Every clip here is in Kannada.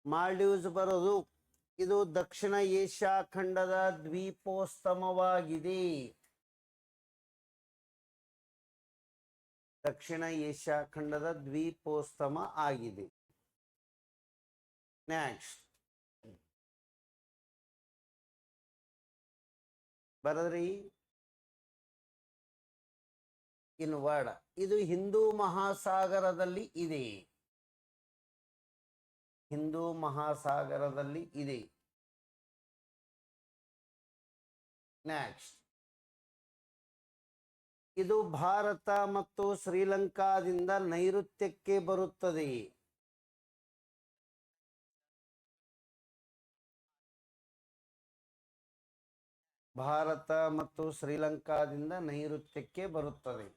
ಮಾಲ್ಡೀವ್ಸ್ ಬರೋದು ಇದು ದಕ್ಷಿಣ ಏಷ್ಯಾ ಖಂಡದ ದ್ವೀಪೋತ್ಸವವಾಗಿದೆ. ದಕ್ಷಿಣ ಏಷ್ಯಾ ಖಂಡದ ದ್ವೀಪೋತ್ಸವ ಆಗಿದೆ. ನೆಕ್ಸ್ಟ್ ಬರದ್ರಿ ಇನ್ವರ್ಡ್. ಇದು ಹಿಂದೂ ಮಹಾಸಾಗರದಲ್ಲಿ ಇದೆ. ಹಿಂದೂ ಮಹಾಸಾಗರದಲ್ಲಿ ಇದೆ. ನೆಕ್ಸ್ಟ್ ಇದು ಭಾರತ ಮತ್ತು ಶ್ರೀಲಂಕಾದಿಂದ ನೈಋತ್ಯಕ್ಕೆ ಬರುತ್ತದೆ. ಭಾರತ ಮತ್ತು ಶ್ರೀಲಂಕಾದಿಂದ ನೈಋತ್ಯಕ್ಕೆ ಬರುತ್ತದೆ.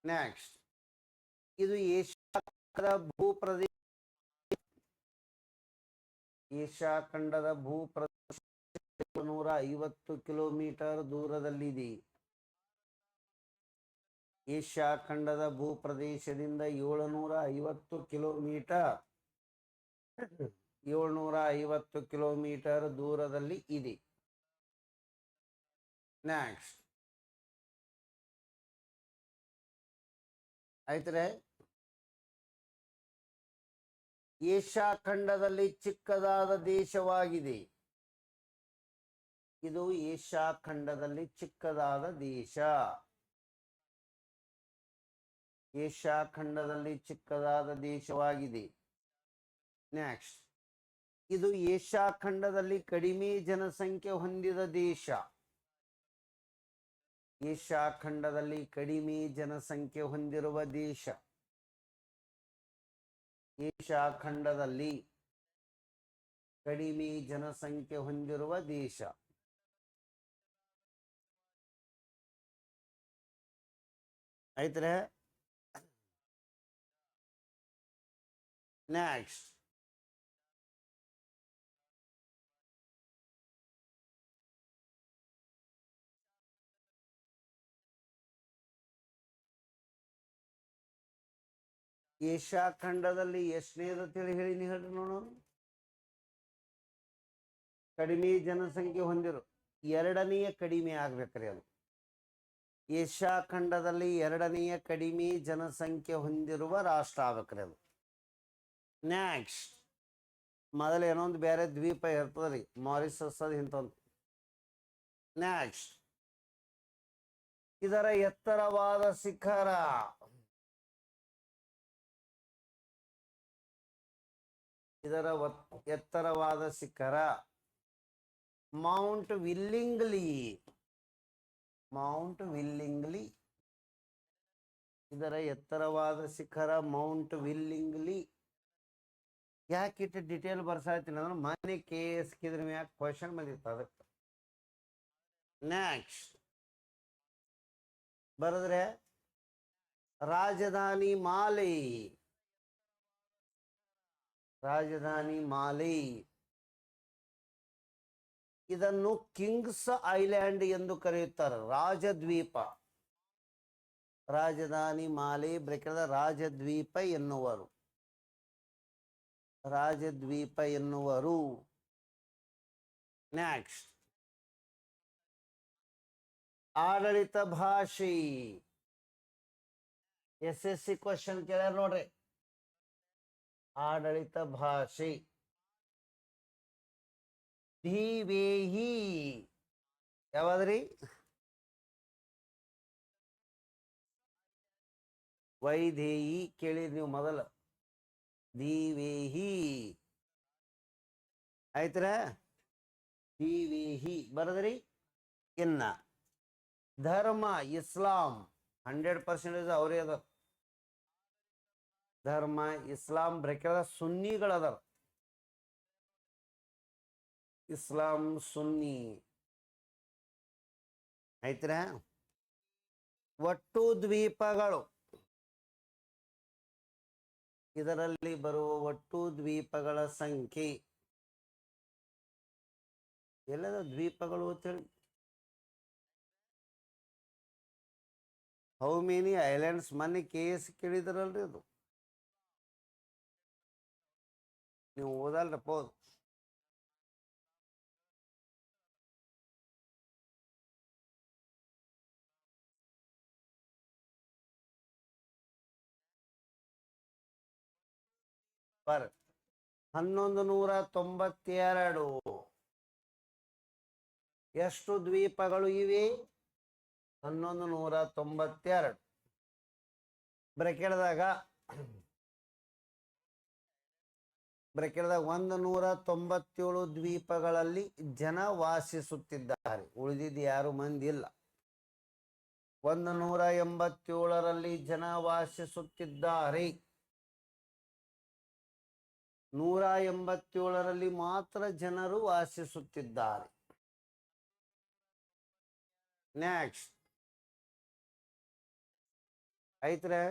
ನೆಕ್ಸ್ಟ್ ಇದು ಏಷ್ಯಾ ಭೂಪ್ರದೇಶ. ಏಷ್ಯಾ ಖಂಡದ ಭೂಪ್ರದೇಶ 750 ಕಿಲೋಮೀಟರ್ ದೂರದಲ್ಲಿದೆ. ಏಷ್ಯಾ ಖಂಡದ ಭೂಪ್ರದೇಶದಿಂದ 750 ಕಿಲೋಮೀಟರ್ ದೂರದಲ್ಲಿ ಇದೆ. ನೆಕ್ಸ್ಟ್ ಆಯ್ತರೆ, ಏಷ್ಯಾ ಖಂಡದಲ್ಲಿ ಚಿಕ್ಕದಾದ ದೇಶವಾಗಿದೆ. ಇದು ಏಷ್ಯಾ ಖಂಡದಲ್ಲಿ ಚಿಕ್ಕದಾದ ದೇಶ. ಏಷ್ಯಾ ಖಂಡದಲ್ಲಿ ಚಿಕ್ಕದಾದ ದೇಶವಾಗಿದೆ. ನೆಕ್ಸ್ಟ್ ಇದು ಏಷ್ಯಾ ಖಂಡದಲ್ಲಿ ಕಡಿಮೆ ಜನಸಂಖ್ಯೆ ಹೊಂದಿದ ದೇಶ. ಏಷ್ಯಾ ಖಂಡದಲ್ಲಿ ಕಡಿಮೆ ಜನಸಂಖ್ಯೆ ಹೊಂದಿರುವ ದೇಶ. ಏಷ್ಯಾ ಖಂಡದಲ್ಲಿ ಕಡಿಮೆ ಜನಸಂಖ್ಯೆ ಹೊಂದಿರುವ ದೇಶ. ಆಯ್ತ್ರೆ. ನೆಕ್ಸ್ಟ್ ಏಷ್ಯಾ ಖಂಡದಲ್ಲಿ ಎಷ್ಟನೇದು ತಿಳಿ ಹೇಳಿ ಹೇಳ್ರಿ ನೋಡೋಣ. ಕಡಿಮೆ ಜನಸಂಖ್ಯೆ ಹೊಂದಿರು ಎರಡನೆಯ ಕಡಿಮೆ ಆಗ್ಬೇಕ್ರಿ. ಅದು ಏಷ್ಯಾ ಖಂಡದಲ್ಲಿ ಎರಡನೆಯ ಕಡಿಮೆ ಜನಸಂಖ್ಯೆ ಹೊಂದಿರುವ ರಾಷ್ಟ್ರ ಆಗ್ಬೇಕ್ರಿ ಅದು. ನೆಕ್ಸ್ಟ್ ಮೊದಲು ಏನೊಂದು ಬೇರೆ ದ್ವೀಪ ಇರ್ತದ್ರಿ, ಮಾರಿಸಸ್ ಅದು ಇಂಥೊಂದು. ನೆಕ್ಸ್ಟ್ ಇದರ ಎತ್ತರವಾದ ಶಿಖರ. ಇದರ ಎತ್ತರವಾದ ಶಿಖರ ಮೌಂಟ್ ವಿಲ್ಲಿಂಗ್ಲಿ. Mount willingly. ಇದರ ಎತ್ತರವಾದ ಶಿಖರ ಮೌಂಟ್ ವಿಲ್ಲಿಂಗ್ಲಿ. ಯಾಕೆ ಇಟ್ಟು ಡಿಟೇಲ್ ಬರ್ಸಾಯ್ತೀನಿ ಅಂದ್ರೆ ಮನೆ ಕೇಸ್ಕಿದ್ರ ಮ್ಯಾಗ ಕ್ವಶನ್ ಬಂದಿತ್ತು ಅದಕ್ಕೆ. ನೆಕ್ಸ್ಟ್ ಬರೆದ್ರೆ ರಾಜಧಾನಿ ಮಾಲೆ. ರಾಜಧಾನಿ ಮಾಲೆ. ಇದನ್ನು ಕಿಂಗ್ಸ್ ಐಲ್ಯಾಂಡ್ ಎಂದು ಕರೆಯುತ್ತಾರೆ, ರಾಜದ್ವೀಪ. ರಾಜಧಾನಿ ಮಾಲೆ ಬ್ರೇಕದ ರಾಜದ್ವೀಪ ಎನ್ನುವರು. ರಾಜದ್ವೀಪ ಎನ್ನುವರು. ನೆಕ್ಸ್ಟ್ ಆಡಳಿತ ಭಾಷೆ. SSC ಕ್ವಶನ್ ಕೇಳ್ಯಾರ ನೋಡ್ರಿ. ಆಡಳಿತ ಭಾಷೆ ದಿವೇಹಿ. ಯಾವದ್ರಿ? ವೈದೇಹಿ ಕೇಳಿರಿ ನೀವು ಮೊದಲ. ದಿವೇಹಿ ಆಯ್ತರ. ದಿವೇಹಿ ಬರದ್ರಿ. ಇನ್ನ ಧರ್ಮ ಇಸ್ಲಾಂ 100% ಅವರೇ ಅದ. ಧರ್ಮ ಇಸ್ಲಾಂ ಬ್ರೇಕದ ಸುನ್ನಿಗಳದಾರ. ಇಸ್ಲಾಂ ಸುನ್ನಿ ಆಯ್ತರ. ಒಟ್ಟು ದ್ವೀಪಗಳು. ಇದರಲ್ಲಿ ಬರುವ ಒಟ್ಟು ದ್ವೀಪಗಳ ಸಂಖ್ಯೆ. ಎಲ್ಲದ ದ್ವೀಪಗಳು ಅಂತ ಹೇಳಿ ಹೌ ಮೆನಿ ಐಲ್ಯಾಂಡ್ಸ್ ಮೊನ್ನೆ KS ಕೇಳಿದ್ರಲ್ರಿ ಅದು ನೀವು ಓದಲ್ರಪ್ಪ ಅದು. ಬರ್ 1192 ಎಷ್ಟು ದ್ವೀಪಗಳು ಇವೆ? 1192 ಬ್ರೆಕೆಟ್ದಾಗ 197 ದ್ವೀಪಗಳಲ್ಲಿ ಜನ ವಾಸಿಸುತ್ತಿದ್ದಾರೆ, ಉಳಿದಿದ್ದು ಯಾರು ಮಂದಿ ಇಲ್ಲ. 187ರಲ್ಲಿ ಜನ ವಾಸಿಸುತ್ತಿದ್ದಾರೆ, 187ರಲ್ಲಿ ಮಾತ್ರ ಜನರು ವಾಸಿಸುತ್ತಿದ್ದಾರೆ. ನೆಕ್ಸ್ಟ್ ಐತ್ರೆ.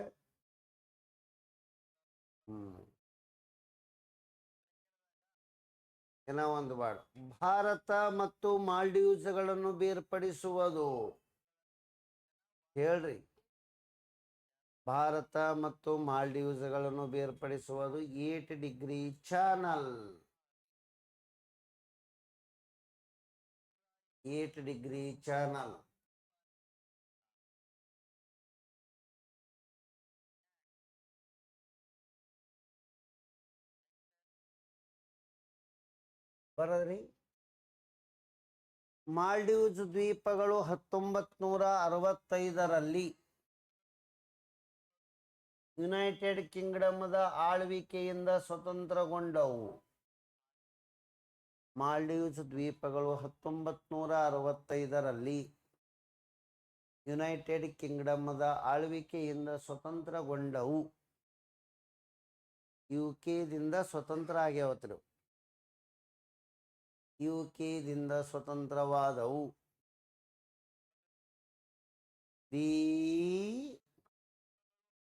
ಏನೋ ಒಂದು ಬಾಡ ಭಾರತ ಮತ್ತು ಮಾಲ್ಡೀವ್ಸ್ಗಳನ್ನು ಬೇರ್ಪಡಿಸುವುದು ಹೇಳ್ರಿ. ಭಾರತ ಮತ್ತು ಮಾಲ್ಡೀವ್ಸ್ಗಳನ್ನು ಬೇರ್ಪಡಿಸುವುದು 8 ಡಿಗ್ರಿ ಚಾನಲ್. 8 degree channel. ಬರದ್ರಿ. ಮಾಲ್ಡೀವ್ಸ್ ದ್ವೀಪಗಳು 1965ರಲ್ಲಿ ಯುನೈಟೆಡ್ ಕಿಂಗ್ಡಮ್ದ ಆಳ್ವಿಕೆಯಿಂದ ಸ್ವತಂತ್ರಗೊಂಡವು. ಮಾಲ್ಡೀವ್ಸ್ ದ್ವೀಪಗಳು 1965ರಲ್ಲಿ ಯುನೈಟೆಡ್ ಕಿಂಗ್ಡಮ್ದ ಆಳ್ವಿಕೆಯಿಂದ ಸ್ವತಂತ್ರಗೊಂಡವು. UK ಸ್ವತಂತ್ರ ಆಗ್ಯಾವತ್ರು. UK ಸ್ವತಂತ್ರವಾದವು.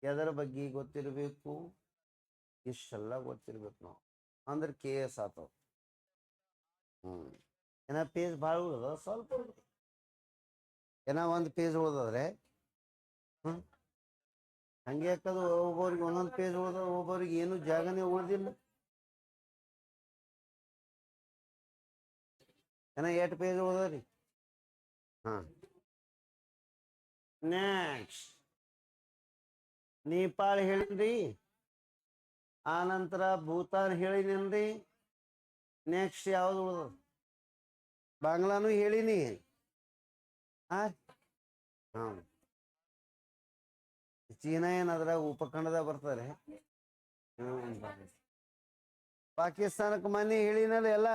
ಎದರ ಬಗ್ಗೆ ಗೊತ್ತಿರಬೇಕು? ಇಷ್ಟೆಲ್ಲ ಗೊತ್ತಿರ್ಬೇಕು ನಾವು, ಅಂದ್ರೆ KS ಆತವ. ಏನ ಪೇಜ್ ಭಾಳ ಉಳ್ದ ಸ್ವಲ್ಪ ಏನ ಒಂದು ಪೇಜ್ ಉಳ್ದದ್ರೆ ಹಂಗೆ ಯಾಕದು ಒಬ್ಬೊಬ್ರಿಗೆ ಒಂದೊಂದು ಪೇಜ್ ಉಳ್ದ, ಒಬ್ಬೊಬ್ರಿಗೆ ಏನು ಜಾಗನೇ ಉಳ್ದಿಲ್ಲ. ಏನ 8 ಪೇಜ್ ಉಳ್ದವ್ರಿ. ನೆಕ್ಸ್ಟ್ ನೇಪಾಳ ಹೇಳಿನ್ರಿ, ಆ ನಂತರ ಭೂತಾನ್ ಹೇಳಿನೇನ್ರಿ. ನೆಕ್ಸ್ಟ್ ಯಾವ್ದು ಉಳ್ದ? ಬಾಂಗ್ಲಾನು ಹೇಳಿನಿ. ಚೀನಾ ಏನಾದ್ರಾಗ ಉಪಖಂಡದಾಗ ಬರ್ತಾರೆ. ಪಾಕಿಸ್ತಾನಕ್ಕೆ ಮನೆ ಹೇಳಿನಲ್ಲ ಎಲ್ಲ.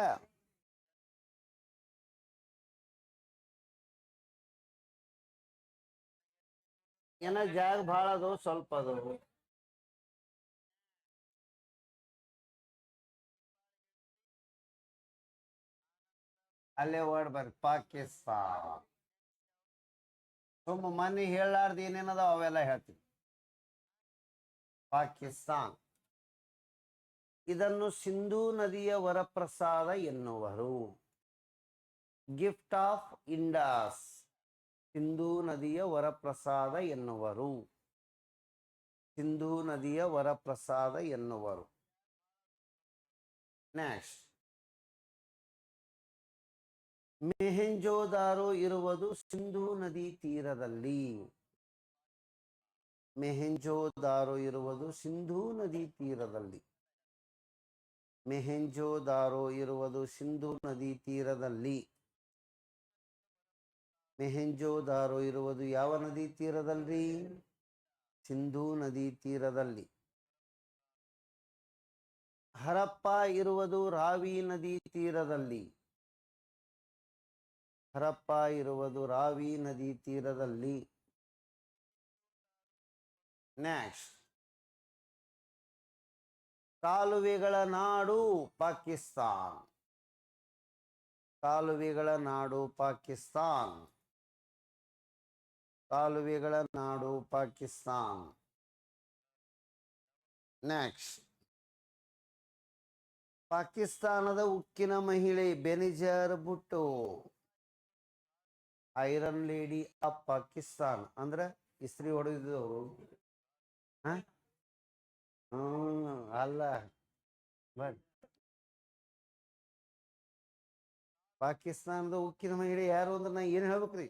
ಏನ ಜಾಗ ಭಾಳ ಅದು ಸ್ವಲ್ಪ ಅದು. ಅಲ್ಲೇ ವರ್ಡ್ ಬರ್ರಿ ಪಾಕಿಸ್ತಾನ. ಸುಮ್ಮ ಮನೆ ಹೇಳಾರ್ದು ಏನೇನದ ಅವೆಲ್ಲ ಹೇಳ್ತೀವಿ. ಪಾಕಿಸ್ತಾನ್ ಇದನ್ನು ಸಿಂಧೂ ನದಿಯ ವರಪ್ರಸಾದ ಎನ್ನುವರು. ಗಿಫ್ಟ್ ಆಫ್ ಇಂಡಸ್ ಸಿಂಧೂ ನದಿಯ ವರಪ್ರಸಾದ ಎನ್ನುವರು. ಸಿಂಧೂ ನದಿಯ ವರಪ್ರಸಾದ ಎನ್ನುವರು. ನೆಕ್ಸ್ಟ್ ಮೆಹೆಂಜೋದಾರೋ ಇರುವುದು ಸಿಂಧೂ ನದಿ ತೀರದಲ್ಲಿ. ಮೆಹೆಂಜೋದಾರೋ ಇರುವುದು ಸಿಂಧೂ ನದಿ ತೀರದಲ್ಲಿ. ಮೆಹೆಂಜೋದಾರೋ ಇರುವುದು ಸಿಂಧೂ ನದಿ ತೀರದಲ್ಲಿ. ಮೆಹೆಂಜೋದಾರೋ ಇರುವುದು ಯಾವ ನದಿ ತೀರದಲ್ಲಿ? ಸಿಂಧೂ ನದಿ ತೀರದಲ್ಲಿ. ಹರಪ್ಪ ಇರುವುದು ರಾವಿ ನದಿ ತೀರದಲ್ಲಿ. ಹರಪ್ಪ ಇರುವುದು ರಾವಿ ನದಿ ತೀರದಲ್ಲಿ. ನೆಕ್ಸ್ಟ್ ಕಾಲುವೆಗಳ ನಾಡು ಪಾಕಿಸ್ತಾನ್. ಕಾಲುವೆಗಳ ನಾಡು ಪಾಕಿಸ್ತಾನ್. ಕಾಲುವೆಗಳ ನಾಡು ಪಾಕಿಸ್ತಾನ್. ನೆಕ್ಸ್ಟ್ ಪಾಕಿಸ್ತಾನದ ಉಕ್ಕಿನ ಮಹಿಳೆ Benazir Bhutto, iron lady of Pakistan ಅಂದ್ರೆ ಇಸ್ತ್ರಿ ಹೊಡೆದಿದ್ದವರು ಅಲ್ಲ ಬಟ್ ಪಾಕಿಸ್ತಾನದ ಉಕ್ಕಿನ ಮಹಿಳೆ ಯಾರು ಅಂದ್ರೆ ನಾ ಏನ್ ಹೇಳ್ಬೇಕ್ರಿ?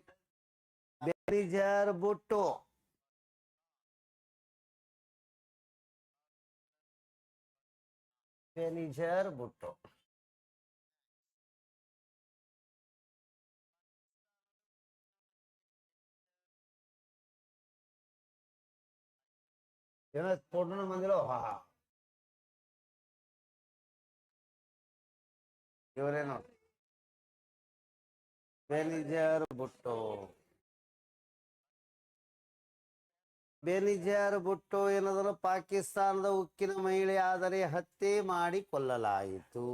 ಬೇನಿಜಾರ್ ಭುಟ್ಟೋ. ಬೇನಿಜಾರ್ ಭುಟ್ಟೋ. ಏನೋ ಫೋಟೋನ ಬಂದಿರೋ ಇವರೇ ನೋಡಿ, ಬೇನಿಜಾರ್ ಭುಟ್ಟೋ. ಬೇನಿಜಾರ್ ಭುಟ್ಟೋ ಏನಂದ್ರೆ ಪಾಕಿಸ್ತಾನದ ಉಕ್ಕಿನ ಮಹಿಳೆ ಆದರೆ ಹತ್ಯೆ ಮಾಡಿ ಕೊಲ್ಲಲಾಯಿತು.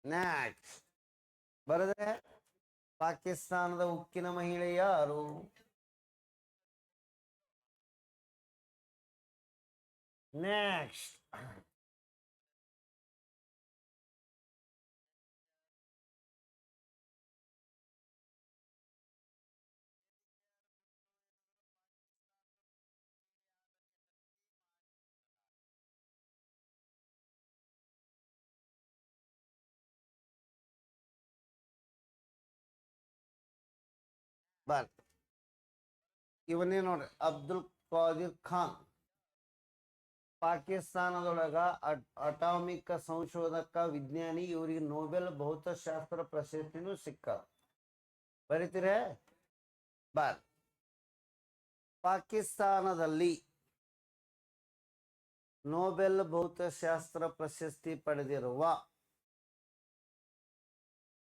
ನೆಕ್ಸ್ಟ್ ಬರದ್ರೆ ಪಾಕಿಸ್ತಾನದ ಉಕ್ಕಿನ ಮಹಿಳೆ ಯಾರು? ನೆಕ್ಸ್ಟ್ ಬರ್ ಇವನೇ ನೋಡ್ರಿ, ಅಬ್ದುಲ್ ಖಾದಿರ್ ಖಾನ್. ಪಾಕಿಸ್ತಾನದೊಳಗ ಅಟಾಮಿಕ್ ಸಂಶೋಧಕ ವಿಜ್ಞಾನಿ. ಇವರಿಗೆ ನೊಬೆಲ್ ಭೌತಶಾಸ್ತ್ರ ಪ್ರಶಸ್ತಿನೂ ಸಿಕ್ಕ. ಬರೀತೀರ ಬರ್ ಪಾಕಿಸ್ತಾನದಲ್ಲಿ ನೊಬೆಲ್ ಭೌತಶಾಸ್ತ್ರ ಪ್ರಶಸ್ತಿ ಪಡೆದಿರುವ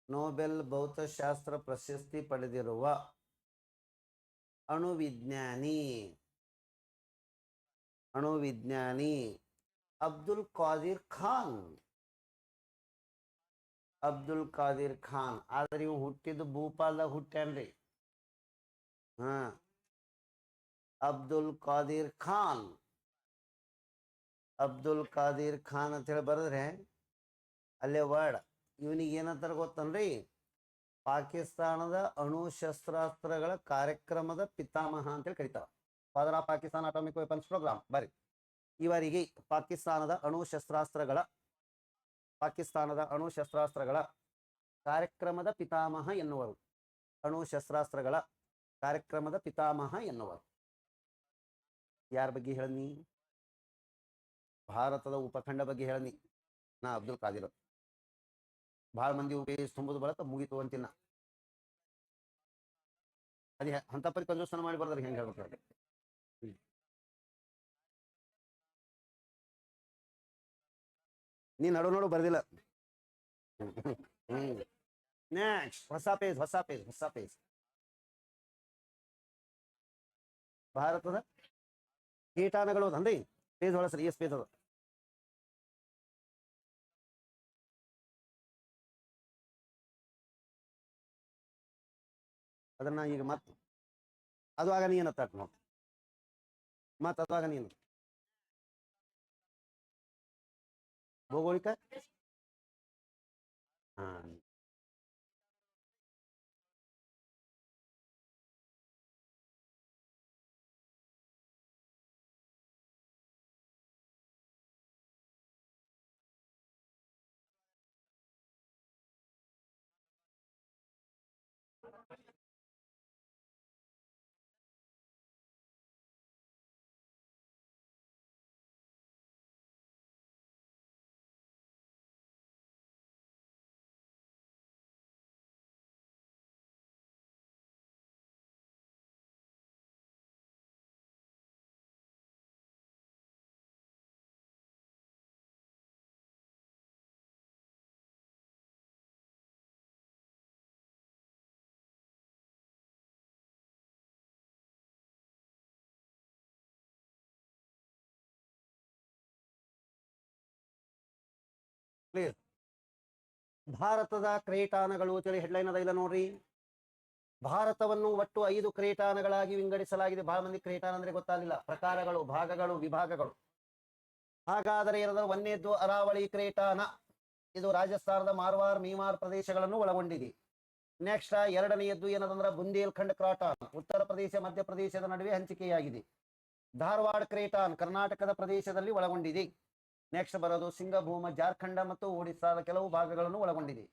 ನೊಬೆಲ್ ಭೌತಶಾಸ್ತ್ರ ಪ್ರಶಸ್ತಿ ಪಡೆದಿರುವ ಅಣುವಿಜ್ಞಾನಿ ಅಬ್ದುಲ್ ಖಾದಿರ್ ಖಾನ್. ಅಬ್ದುಲ್ ಖಾದಿರ್ ಖಾನ್. ಆದ್ರೆ ಇವ್ ಹುಟ್ಟಿದ್ದು ಭೂಪಾಲ್ದಾಗ ಹುಟ್ಟ್ಯಾನ್ರಿ. ಅಬ್ದುಲ್ ಖಾದಿರ್ ಖಾನ್. ಅಬ್ದುಲ್ ಖಾದಿರ್ ಖಾನ್ ಅಂತ ಹೇಳಿ ಬರೆದ್ರೆ ಅಲ್ಲೇ ವರ್ಡ್. ಇವನಿಗೆ ಏನಂತಾರ ಗೊತ್ತನ್ರಿ? ಪಾಕಿಸ್ತಾನದ ಅಣು ಶಸ್ತ್ರಾಸ್ತ್ರಗಳ ಕಾರ್ಯಕ್ರಮದ ಪಿತಾಮಹ ಅಂತೇಳಿ ಕರೀತಾರ. Father of Pakistan atomic weapons program. ಬರಿ, ಇವರಿಗೆ ಪಾಕಿಸ್ತಾನದ ಅಣು ಶಸ್ತ್ರಾಸ್ತ್ರಗಳ ಕಾರ್ಯಕ್ರಮದ ಪಿತಾಮಹ ಎನ್ನುವರು. ಅಣು ಶಸ್ತ್ರಾಸ್ತ್ರಗಳ ಕಾರ್ಯಕ್ರಮದ ಪಿತಾಮಹ ಎನ್ನುವರು. ಯಾರ ಬಗ್ಗೆ ಹೇಳನಿ? ಭಾರತದ ಉಪಖಂಡ ಬಗ್ಗೆ ಹೇಳನಿ ನಾ. ಅಬ್ದುಲ್ ಖಾದಿರ್. ಬಹಳ ಮಂದಿ ಪೇಜ್ ತುಂಬುದು ಬಳಕ ಮುಗಿತು ಅಂತಿನ. ಅದೇ ಅಂತ ಪರಿ ಕಂಜೂಸ್ತನ ಮಾಡಿ ಬರ್ದಾರ. ಹೆಂಗೆ ಹೇಳ್ಬೇಕು? ನೀ ನೋಡು ಬರ್ದಿಲ್ಲ. ನೆಕ್ಸ್ಟ್ ಹೊಸ ಪೇಜ್. ಭಾರತದ ಕೀಟಾಣುಗಳು ಅಂದ್ರಿ ಪೇಜ್ ಹೊಳಸ್ರಿ. ಎಸ್ ಪೇಜ್ ಅದ? ಅದನ್ನ ಈಗ ಅದು ಆಗ ನೀ ಏನತ್ತ ನೋಡಿ. ಅದಾಗ ನೀನು ಭೌಗೋಳಿಕ ಕ್ಲಿಯರ್. ಭಾರತದ ಕ್ರೇಟಾನಗಳು ಹೆಡ್ಲೈನ್ ಅದ ಇಲ್ಲ ನೋಡ್ರಿ. ಭಾರತವನ್ನು ಒಟ್ಟು 5 ಕ್ರೇಟಾನಗಳಾಗಿ ವಿಂಗಡಿಸಲಾಗಿದೆ. ಬಹಳ ಮಂದಿ ಕ್ರೇಟಾನ್ ಅಂದ್ರೆ ಗೊತ್ತಾಗಲಿಲ್ಲ. ಪ್ರಕಾರಗಳು, ಭಾಗಗಳು, ವಿಭಾಗಗಳು. ಹಾಗಾದರೆ ಏನದ? ಒಂದನೇದ್ದು ಅರಾವಳಿ ಕ್ರೇಟಾನ. ಇದು ರಾಜಸ್ಥಾನದ ಮಾರ್ವಾರ್ ಮೀಮಾರ್ ಪ್ರದೇಶಗಳನ್ನು ಒಳಗೊಂಡಿದೆ. ನೆಕ್ಸ್ಟ್ ಎರಡನೆಯದ್ದು ಏನದಂದ್ರೆ ಬುಂದೇಲ್ಖಂಡ್ ಕ್ರಾಟಾನ್ ಉತ್ತರ ಪ್ರದೇಶ ಮಧ್ಯಪ್ರದೇಶದ ನಡುವೆ ಹಂಚಿಕೆಯಾಗಿದೆ. ಧಾರವಾಡ ಕ್ರೇಟಾನ್ ಕರ್ನಾಟಕದ ಪ್ರದೇಶದಲ್ಲಿ ಒಳಗೊಂಡಿದೆ. ನೆಕ್ಸ್ಟ್ ಬರೋದು ಸಿಂಗಭೂಮ ಜಾರ್ಖಂಡ ಮತ್ತು ಒಡಿಸ್ಸಾದ ಕೆಲವು ಭಾಗಗಳನ್ನು ಒಳಗೊಂಡಿದೆ.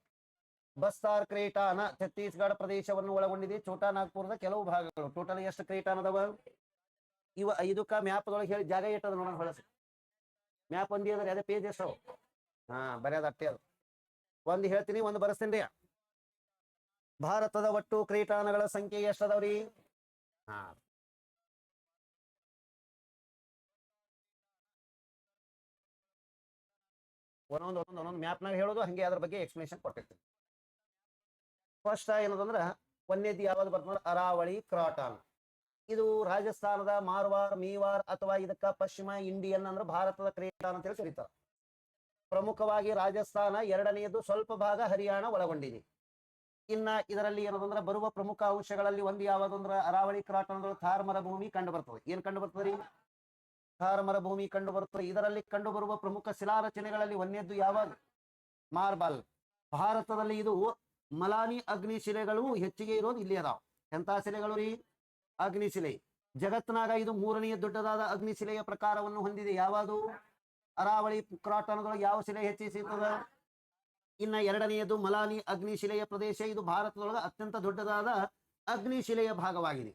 ಬಸ್ತಾರ್ ಕ್ರೇಟಾನ ಛತ್ತೀಸ್ಗಢ ಪ್ರದೇಶವನ್ನು ಒಳಗೊಂಡಿದೆ. ಛೋಟಾ ನಾಗ್ಪುರದ ಕೆಲವು ಭಾಗಗಳು. ಟೋಟಲ್ ಎಷ್ಟು ಕ್ರೇಟಾನ್ ಅದಾವ? ಇವ ಇದಕ್ಕ ಮ್ಯಾಪ್ದೊಳಗೆ ಹೇಳಿ ಜಾಗ ಇಟ್ಟದ ನೋಡೋಣ ಹೊಳಸಿ. ಮ್ಯಾಪ್ ಒಂದೇ ಅದ್ರಿ, ಅದೇ ಪೇಜ್ ಎಷ್ಟು? ಬರೆಯೋದು ಅಟ್ಟೆ ಅದು. ಒಂದು ಹೇಳ್ತೀನಿ, ಒಂದು ಬರೆಸ್ತೇನ್ರಿ. ಭಾರತದ ಒಟ್ಟು ಕ್ರೇಟಾನಗಳ ಸಂಖ್ಯೆ ಎಷ್ಟದವ್ರಿ? ಒಂದೊಂದು ಮ್ಯಾಪ್ನಾಗ ಹೇಳೋದು ಹಂಗೆ ಅದ್ರ ಬಗ್ಗೆ ಎಕ್ಸ್ಪ್ಲೇಷನ್ ಕೊಟ್ಟಿರ್ತೀನಿ. ಫಸ್ಟ್ ಏನದಂದ್ರ ಒಂದೇದು ಯಾವ್ದು ಬರ್ತಂದ್ರೆ ಅರಾವಳಿ ಕ್ರಾಟಾನ್. ಇದು ರಾಜಸ್ಥಾನದ ಮಾರ್ವಾರ್ ಮೀವಾರ್ ಅಥವಾ ಇದಕ್ಕ ಪಶ್ಚಿಮ ಇಂಡಿಯನ್ ಅಂದ್ರೆ ಭಾರತದ ಕ್ರೇಟಾನ್ ಅಂತ ಹೇಳಿ ಕರೀತಾರೆ. ಪ್ರಮುಖವಾಗಿ ರಾಜಸ್ಥಾನ, ಎರಡನೆಯದು ಸ್ವಲ್ಪ ಭಾಗ ಹರಿಯಾಣ ಒಳಗೊಂಡಿದೆ. ಇನ್ನ ಇದರಲ್ಲಿ ಏನದಂದ್ರೆ ಬರುವ ಪ್ರಮುಖ ಅಂಶಗಳಲ್ಲಿ ಒಂದು ಯಾವ್ದಂದ್ರ ಅರಾವಳಿ ಕ್ರಾಟಾನ್ ಥಾರ್ ಮರುಭೂಮಿ ಕಂಡು ಬರ್ತದೆ. ಏನ್ ಕಂಡು ಬರ್ತದೆ? ಥಾರ್ ಮರುಭೂಮಿ ಕಂಡು ಬರುತ್ತದೆ. ಇದರಲ್ಲಿ ಕಂಡು ಬರುವ ಪ್ರಮುಖ ಶಿಲಾರಚನೆಗಳಲ್ಲಿ ಒಂದೇದ್ದು ಯಾವಾಗ? ಮಾರ್ಬಲ್. ಭಾರತದಲ್ಲಿ ಇದು ಮಲಾನಿ ಅಗ್ನಿಶಿಲೆಗಳು ಹೆಚ್ಚಿಗೆ ಇರೋದು ಇಲ್ಲಿ ಅದಾವ. ಎಂತ ಶಿಲೆಗಳು ರೀ? ಅಗ್ನಿಶಿಲೆ. ಜಗತ್ನಾಗ ಇದು ಮೂರನೆಯ ದೊಡ್ಡದಾದ ಅಗ್ನಿಶಿಲೆಯ ಪ್ರಕಾರವನ್ನು ಹೊಂದಿದೆ. ಯಾವುದು? ಅರಾವಳಿ ಕ್ರಾಟಾನದೊಳಗೆ ಯಾವ ಶಿಲೆ ಹೆಚ್ಚಿಗೆ ಸಿಗ್ತದ? ಇನ್ನ ಎರಡನೆಯದು ಮಲಾನಿ ಅಗ್ನಿಶಿಲೆಯ ಪ್ರದೇಶ. ಇದು ಭಾರತದೊಳಗೆ ಅತ್ಯಂತ ದೊಡ್ಡದಾದ ಅಗ್ನಿಶಿಲೆಯ ಭಾಗವಾಗಿದೆ.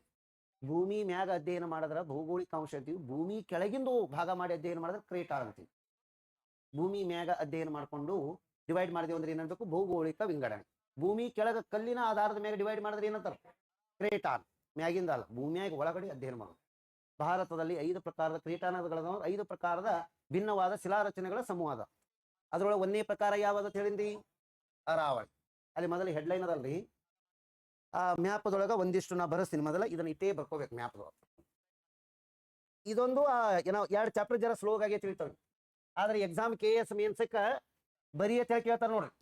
ಭೂಮಿ ಮ್ಯಾಗ ಅಧ್ಯಯನ ಮಾಡಿದ್ರೆ ಭೌಗೋಳಿಕ ಅಂಶ ಅಂತೀವಿ. ಭೂಮಿ ಕೆಳಗಿಂದು ಭಾಗ ಮಾಡಿ ಅಧ್ಯಯನ ಮಾಡಿದ್ರೆ ಕ್ರೇಟಾನ್ ಅಂತೀವಿ. ಭೂಮಿ ಮ್ಯಾಗ ಅಧ್ಯಯನ ಮಾಡಿಕೊಂಡು ಡಿವೈಡ್ ಮಾಡಿದೆವು ಅಂದ್ರೆ ಏನನ್ಬೇಕು? ಭೌಗೋಳಿಕ ವಿಂಗಡಣೆ. ಭೂಮಿ ಕೆಳಗ ಕಲ್ಲಿನ ಆಧಾರದ ಮೇಲೆ ಡಿವೈಡ್ ಮಾಡಿದ್ರೆ ಏನಂತಾರೆ? ಕ್ರೇಟಾನ್. ಮ್ಯಾಗಿಂದ ಅಲ್ಲ, ಭೂಮಿಯಾಗ ಒಳಗಡೆ ಅಧ್ಯಯನ ಮಾಡೋದು. ಭಾರತದಲ್ಲಿ 5 ಪ್ರಕಾರದ ಕ್ರೇಟಾನಗಳದ, 5 ಪ್ರಕಾರದ ಭಿನ್ನವಾದ ಶಿಲಾರಚನೆಗಳ ಸಮೂಹ ಅದ. ಅದ್ರೊಳಗೆ ಒಂದೇ ಪ್ರಕಾರ ಯಾವ್ದು ಹೇಳಿದ್ರಿ? ಅರಾವಳಿ. ಅಲ್ಲಿ ಮೊದಲು ಹೆಡ್ಲೈನ್ ಅದಲ್ರಿ, ಆ ಮ್ಯಾಪ್ದೊಳಗ ಒಂದಿಷ್ಟು ನಾ ಬರೆಸ್ತೀನಿ. ಮೊದಲ ಇದನ್ನ ಇಟ್ಟೇ ಬರ್ಕೋಬೇಕು ಮ್ಯಾಪ್ದೊಳಗೆ. ಇದೊಂದು ಏನೋ 2 ಚಾಪ್ಟರ್ ಜರ ಸ್ಲೋ ಆಗಿ ತಿಳಿತವೆ. ಆದ್ರೆ ಎಕ್ಸಾಮ್ KS ಮೇನ್ಸಕ್ಕ ಬರೀ ಅಂತ ಹೇಳಿ ಕೇಳ್ತಾರೆ ನೋಡ್ರಿ.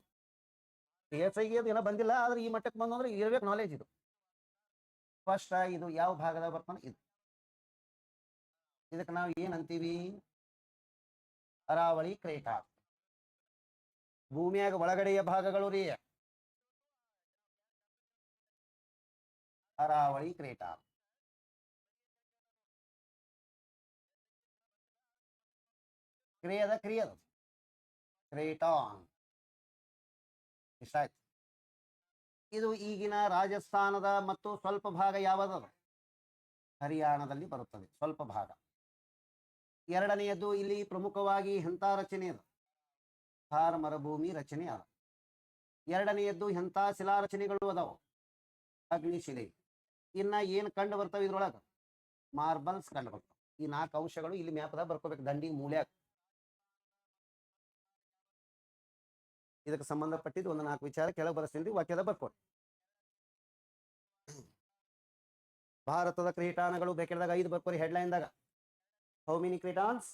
KSIಗೆ ಅದು ಏನೋ ಬಂದಿಲ್ಲ, ಆದ್ರೆ ಈ ಮಟ್ಟಕ್ಕೆ ಬಂದಂದ್ರೆ ಇರ್ಬೇಕು ನಾಲೆಜ್ ಇದು. ಫಸ್ಟ್ ಇದು ಯಾವ ಭಾಗದ ಬರ್ತಾನೆ? ಇದು. ಇದಕ್ಕೆ ನಾವು ಏನ್ ಅಂತೀವಿ? ಅರಾವಳಿ ಕ್ರೇಟಾ. ಭೂಮಿಯಾಗ ಒಳಗಡೆಯ ಭಾಗಗಳು ರೀ ಅರಾವಳಿ ಕ್ರೇಟಾ. ಕ್ರಿಯದ ಕ್ರೇಟಾನ್. ಇಷ್ಟ ಆಯ್ತು. ಇದು ಈಗಿನ ರಾಜಸ್ಥಾನದ ಮತ್ತು ಸ್ವಲ್ಪ ಭಾಗ ಯಾವುದು? ಹರಿಯಾಣದಲ್ಲಿ ಬರುತ್ತದೆ, ಸ್ವಲ್ಪ ಭಾಗ. ಎರಡನೆಯದು ಇಲ್ಲಿ ಪ್ರಮುಖವಾಗಿ ಎಂಥ ರಚನೆ ಅದು? ಥಾರ್ ಮರುಭೂಮಿ ರಚನೆ ಅದ. ಎರಡನೆಯದ್ದು ಎಂಥ ಶಿಲಾರಚನೆಗಳು ಅದಾವು? ಅಗ್ನಿಶಿಲೆ. ಇನ್ನ ಏನ್ ಕಂಡು ಬರ್ತವೆ ಇದ್ರೊಳಗ? ಮಾರ್ಬಲ್ಸ್ ಕಂಡು ಬರ್ತವೆ. ಈ 4 ಅಂಶಗಳು ಇಲ್ಲಿ ಮ್ಯಾಪ್ದಾಗ ಬರ್ಕೋಬೇಕು, ದಂಡಿ ಮೂಲ್ಯಾಗ. ಇದಕ್ಕೆ ಸಂಬಂಧಪಟ್ಟಿದ್ದು ಒಂದು 4 ವಿಚಾರ ಕೆಳಗೆ ಬರೆಸ್ತೀನಿ, ವಾಕ್ಯದ ಬರ್ಕೊಡಿ. ಭಾರತದ ಕ್ರೇಟಾನಗಳು ಬೇಕಿದಾಗ 5 ಬರ್ಕೋರಿ ಹೆಡ್ಲೈನ್ದಾಗ. How many ಕ್ರೇಟಾನ್ಸ್?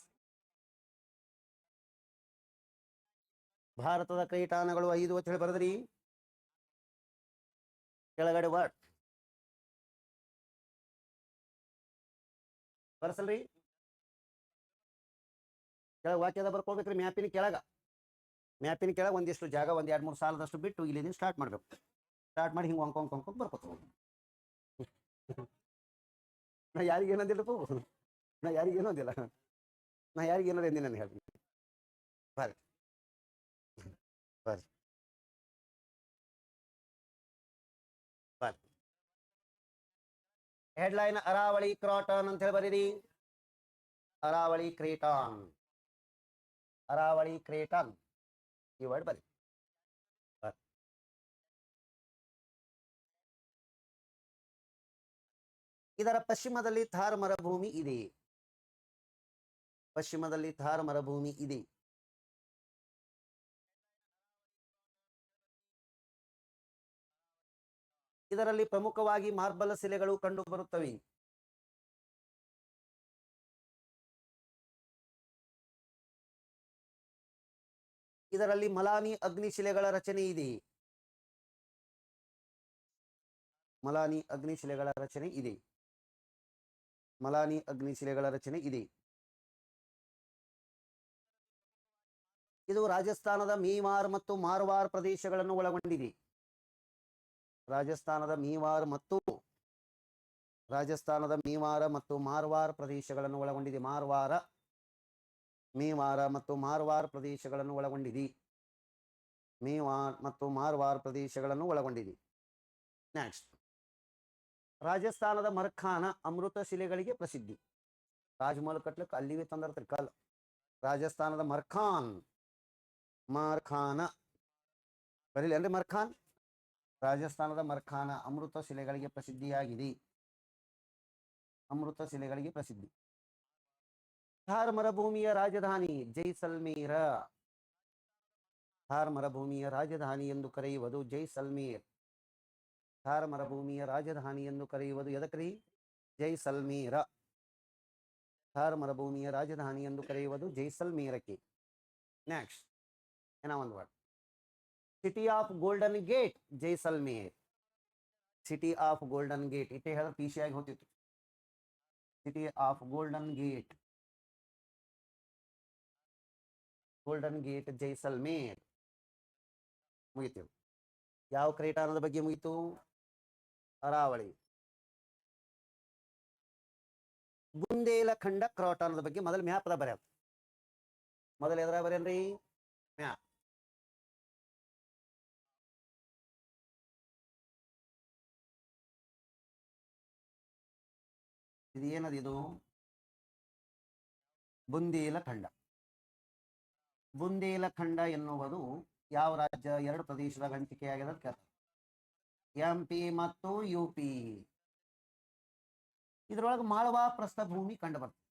ಭಾರತದ ಕ್ರೇಟಾನಗಳು 5 ಅಂತ ಹೇಳಿ ಬರೆದ್ರಿ. ಕೆಳಗಡೆ ವರ್ಡ್ ಬರ್ಸಲ್ರಿ, ಕೆಳಗೆ ವಾಕ್ಯದ ಬರ್ಕೋಬೇಕ್ರಿ. ಮ್ಯಾಪಿನ ಕೆಳಗೆ ಒಂದಿಷ್ಟು ಜಾಗ, 1-2-3 ಸಾಲದಷ್ಟು ಬಿಟ್ಟು ಇಲ್ಲಿ ಸ್ಟಾರ್ಟ್ ಮಾಡ್ಬೇಕು. ಸ್ಟಾರ್ಟ್ ಮಾಡಿ ಹಿಂಗೆ ಹೊಂಕೊಂಡ್ ಬರ್ಕೋತ. ನಾ ಯಾರಿಗೆ ಏನಂದಿಲ್ಲಪ್ಪ, ನಾ ಯಾರಿಗೆ ಏನೋ ಅಂದಿಲ್ಲ, ನಾ ಯಾರಿಗೆ ಏನೋ ಎಂದಿ ನಾನು ಹೇಳ್ತೀನಿ. ಬರ್ರಿ ಬರ್ರಿ ಬರ್ರಿ. ಹೆಡ್ಲೈನ್ ಅರಾವಳಿ ಕ್ರಾಟಾನ್ ಅಂತ ಹೇಳಿ ಬರೀರಿ. ಅರಾವಳಿ ಕ್ರೇಟಾನ್, ಅರಾವಳಿ ಕ್ರೇಟಾನ್ ಈ ವರ್ಡ್ ಬರಿ. ಇದರ ಪಶ್ಚಿಮದಲ್ಲಿ ಥಾರ್ ಮರುಭೂಮಿ ಇದೆ. ಪಶ್ಚಿಮದಲ್ಲಿ ಥಾರ್ ಮರುಭೂಮಿ ಇದೆ. ಇದರಲ್ಲಿ ಪ್ರಮುಖವಾಗಿ ಮಾರ್ಬಲ್ ಶಿಲೆಗಳು ಕಂಡು ಬರುತ್ತವೆ. ಇದರಲ್ಲಿ ಮಲಾನಿ ಅಗ್ನಿಶಿಲೆಗಳ ರಚನೆ ಇದೆ. ಮಲಾನಿ ಅಗ್ನಿಶಿಲೆಗಳ ರಚನೆ ಇದೆ. ಮಲಾನಿ ಅಗ್ನಿಶಿಲೆಗಳ ರಚನೆ ಇದೆ. ಇದು ರಾಜಸ್ಥಾನದ ಮೀವಾರ್ ಮತ್ತು ಮಾರ್ವಾರ್ ಪ್ರದೇಶಗಳನ್ನು ಒಳಗೊಂಡಿದೆ. ರಾಜಸ್ಥಾನದ ಮೀವಾರ್ ಮತ್ತು ಮಾರ್ವಾರ್ ಪ್ರದೇಶಗಳನ್ನು ಒಳಗೊಂಡಿದೆ. ಮೀವಾರ ಮತ್ತು ಮಾರ್ವಾರ್ ಪ್ರದೇಶಗಳನ್ನು ಒಳಗೊಂಡಿದೆ. ನೆಕ್ಸ್ಟ್, ರಾಜಸ್ಥಾನದ ಮರ್ಖಾನ ಅಮೃತ ಶಿಲೆಗಳಿಗೆ ಪ್ರಸಿದ್ಧಿ. ತಾಜ್ಮಹಲ್ ಕಟ್ಲಿಕ್ಕೆ ಅಲ್ಲಿವೆ ತಂದಿರ್ತಾರೆ ಕಲ್. ರಾಜಸ್ಥಾನದ ಮರ್ಖಾನ ಬರೀಲಿ ಅಂದ್ರೆ ಮರ್ಖಾನ್. ರಾಜಸ್ಥಾನದ ಮರ್ಖಾನ ಅಮೃತ ಶಿಲೆಗಳಿಗೆ ಪ್ರಸಿದ್ಧಿಯಾಗಿದೆ. ಥಾರ್ ಮರುಭೂಮಿಯ ರಾಜಧಾನಿ ಜೈಸಲ್ಮೇರ. ಥಾರ್ ಮರುಭೂಮಿಯ ರಾಜಧಾನಿ ಎಂದು ಕರೆಯುವುದು ಜೈಸಲ್ಮೇರ್. ಥಾರ್ ಮರುಭೂಮಿಯ ರಾಜಧಾನಿ ಎಂದು ಕರೆಯುವುದು ಎದಕ್ರಿ? ಜೈಸಲ್ಮೇರ. ಥಾರ್ ಮರುಭೂಮಿಯ ರಾಜಧಾನಿ ಎಂದು ಕರೆಯುವುದು ಜೈಸಲ್ಮೇರಕ್ಕೆ. ನೆಕ್ಸ್ಟ್, ಒಂದು word, city of golden gate Jaisalmer. City of golden gate ಇಟ್ಟೇ ಹೇಳಿದ್ರೆ ಪೀಸಿ ಆಗಿ ಹೋಗ್ತಿತ್ತು. City of golden gate Jaisalmer. ಮುಗಿತು. ಯಾವ ಕ್ರೇಟಾರದ ಬಗ್ಗೆ ಮುಗಿತು? ಅರಾವಳಿ. ಬುಂದೇಲಖಂಡ ಕ್ರಾಟಾನದ ಬಗ್ಗೆ ಮೊದಲು ಮ್ಯಾಪದ ಬರೆಯ. ಮೊದಲು ಎದ್ರ ಬರೇನ್ರಿ? ಮ್ಯಾಪ್. ಇದು ಏನದಿದು? ಬುಂದೇಲಖಂಡ. ಬುಂದೇಲಖಂಡ ಎನ್ನುವುದು ಯಾವ ರಾಜ್ಯ? ಎರಡು ಪ್ರದೇಶದಾಗ ಹಂಚಿಕೆಯಾಗಿದೆ. MP ಮತ್ತು UP. ಇದರೊಳಗೆ ಮಾಳ್ವಾ ಪ್ರಸ್ಥಭೂಮಿ ಕಂಡು ಬರ್ತದೆ.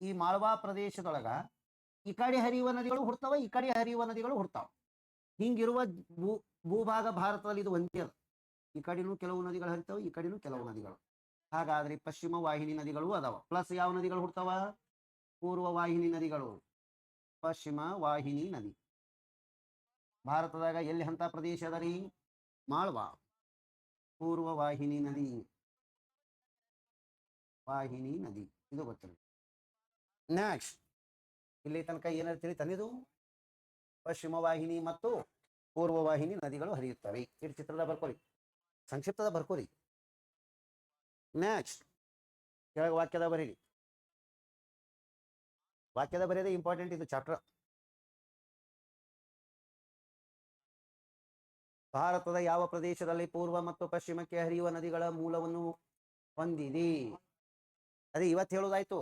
ಈ ಮಾಳ್ವಾ ಪ್ರದೇಶದೊಳಗ ಈ ಕಡೆ ಹರಿಯುವ ನದಿಗಳು ಹುಡ್ತಾವ, ಈ ಕಡೆ ಹರಿಯುವ ನದಿಗಳು ಹುಡ್ತಾವ. ಹಿಂಗಿರುವ ಭೂಭಾಗ ಭಾರತದಲ್ಲಿ ಇದು ಒಂದೇ ಅದ. ಈ ಕಡೆನೂ ಕೆಲವು ನದಿಗಳು ಹರಿತಾವ, ಈ ಕಡೆನೂ ಕೆಲವು ನದಿಗಳು. ಹಾಗಾದ್ರೆ ಪಶ್ಚಿಮ ವಾಹಿನಿ ನದಿಗಳು ಅದಾವ. ಪ್ಲಸ್ ಯಾವ ನದಿಗಳು ಹುಡ್ತಾವ? ಪೂರ್ವ ವಾಹಿನಿ ನದಿಗಳು. ಪಶ್ಚಿಮ ವಾಹಿನಿ ನದಿ ಭಾರತದಾಗ ಎಲ್ಲಿ ಅಂತ ಪ್ರದೇಶ ಅದ ರೀ? ಮಾಳ್ವಾ. ಪೂರ್ವ ವಾಹಿನಿ ನದಿ ಇದು ಗೊತ್ತಿಲ್ಲ. ನೆಕ್ಸ್ಟ್, ಇಲ್ಲಿ ತನಕ ಏನಾದ್ರು ತಿಳಿತಾನಿದು? ಪಶ್ಚಿಮ ವಾಹಿನಿ ಮತ್ತು ಪೂರ್ವ ವಾಹಿನಿ ನದಿಗಳು ಹರಿಯುತ್ತವೆ. ಇಷ್ಟು ಚಿತ್ರದ ಬರ್ಕೋರಿ, ಸಂಕ್ಷಿಪ್ತದ ಬರ್ಕೋರಿ. ನೆಕ್ಸ್ಟ್, ಕೆಳಗೆ ವಾಕ್ಯದ ಬರೀರಿ. ವಾಕ್ಯದ ಬರೆಯೋದೇ ಇಂಪಾರ್ಟೆಂಟ್ ಇದು ಚಾಪ್ಟರ್. ಭಾರತದ ಯಾವ ಪ್ರದೇಶದಲ್ಲಿ ಪೂರ್ವ ಮತ್ತು ಪಶ್ಚಿಮಕ್ಕೆ ಹರಿಯುವ ನದಿಗಳ ಮೂಲವನ್ನು ಹೊಂದಿದೆ? ಅದೇ ಇವತ್ತು ಹೇಳೋದಾಯ್ತು.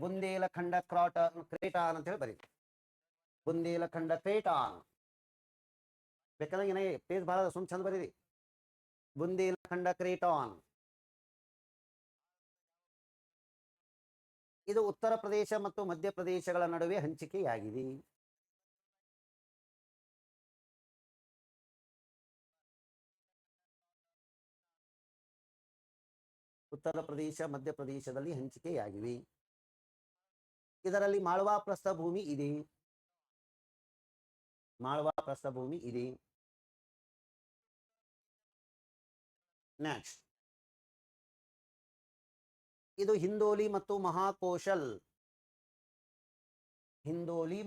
ಬುಂದೇಲಖಂಡ ಕ್ರೇಟಾನ್ ಅಂತ ಹೇಳಿ ಬರೀ. ಬುಂದೇಲಖಂಡ ಕ್ರೇಟಾನ್ ಬೇಕಾದ್ರೆ ಏನೇ ಪೇಜ್ ಬಹಳ ಚಂದ ಬರೀರಿ. ಬುಂದೇಲಖಂಡ ಕ್ರೇಟಾನ್. ಇದು ಉತ್ತರ ಪ್ರದೇಶ ಮತ್ತು ಮಧ್ಯಪ್ರದೇಶಗಳ ನಡುವೆ ಹಂಚಿಕೆಯಾಗಿದೆ. ಉತ್ತರ ಪ್ರದೇಶ ಮಧ್ಯಪ್ರದೇಶದಲ್ಲಿ ಹಂಚಿಕೆಯಾಗಿವೆ. ಇದರಲ್ಲಿ ಮಾಳ್ವಾ ಪ್ರಸ್ಥಭೂಮಿ ಇದೆ. ನೆಕ್ಸ್ಟ್, ಇದು ಹಿಂದೋಲಿ ಮತ್ತು ಮಹಾಕೋಶಲ್. ಹಿಂದೋಲಿ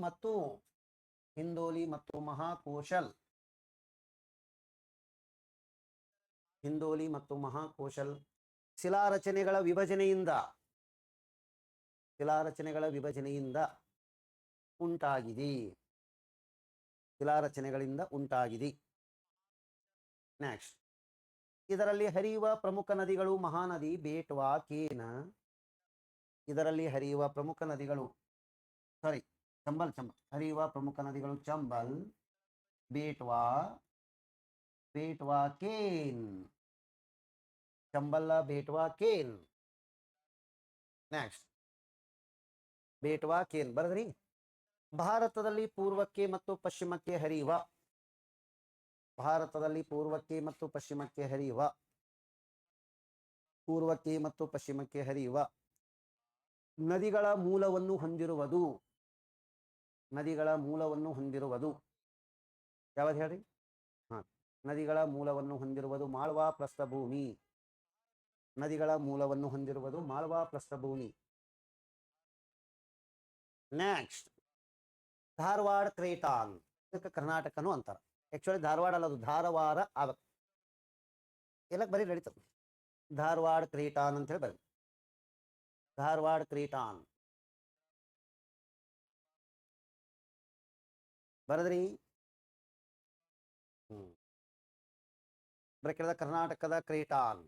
ಮತ್ತು ಮಹಾಕೋಶಲ್ ಶಿಲಾರಚನೆಗಳ ವಿಭಜನೆಯಿಂದ ಉಂಟಾಗಿದೆ. ನೆಕ್ಸ್ಟ್, ಇದರಲ್ಲಿ ಹರಿಯುವ ಪ್ರಮುಖ ನದಿಗಳು ಮಹಾನದಿ, ಬೇಟ್ವಾ, ಕೇನ್. ಹರಿಯುವ ಪ್ರಮುಖ ನದಿಗಳು ಚಂಬಲ್, ಬೇಟ್ವಾ, ಕೇನ್. ಚಂಬಲ್ಲ, ಬೇಟ್ವಾ, ಕೇನ್. ನೆಕ್ಸ್ಟ್, ಬೇಟ್ವಾ, ಕೇನ್ ಬರದ್ರಿ. ಭಾರತದಲ್ಲಿ ಪೂರ್ವಕ್ಕೆ ಮತ್ತು ಪಶ್ಚಿಮಕ್ಕೆ ಹರಿಯುವ ನದಿಗಳ ಮೂಲವನ್ನು ಹೊಂದಿರುವುದು ಯಾವ್ದು ಹೇಳ್ರಿ? ನದಿಗಳ ಮೂಲವನ್ನು ಹೊಂದಿರುವುದು ಮಾಳ್ವಾ ಪ್ರಸ್ಥಭೂಮಿ. ನೆಕ್ಸ್ಟ್ ಧಾರವಾಡ ಕ್ರೇಟಾನ್, ಇದಕ್ಕೆ ಕರ್ನಾಟಕನು ಅಂತಾರ. ಆಕ್ಚುಲಿ ಧಾರವಾಡ ಅಲ್ಲ, ಅದು ಧಾರವಾಡ ಆಗಬೇಕು. ಎಲ್ಲಕ್ಕೆ ಬರೀ ನಡೀತದೆ. ಧಾರವಾಡ ಕ್ರೇಟಾನ್ ಅಂತ ಹೇಳಿ ಬರೀ. ಧಾರವಾಡ ಕ್ರೇಟಾನ್ ಬರದ್ರಿ. ಬ್ರೇಕೆದ ಕರ್ನಾಟಕದ ಕ್ರೇಟಾನ್,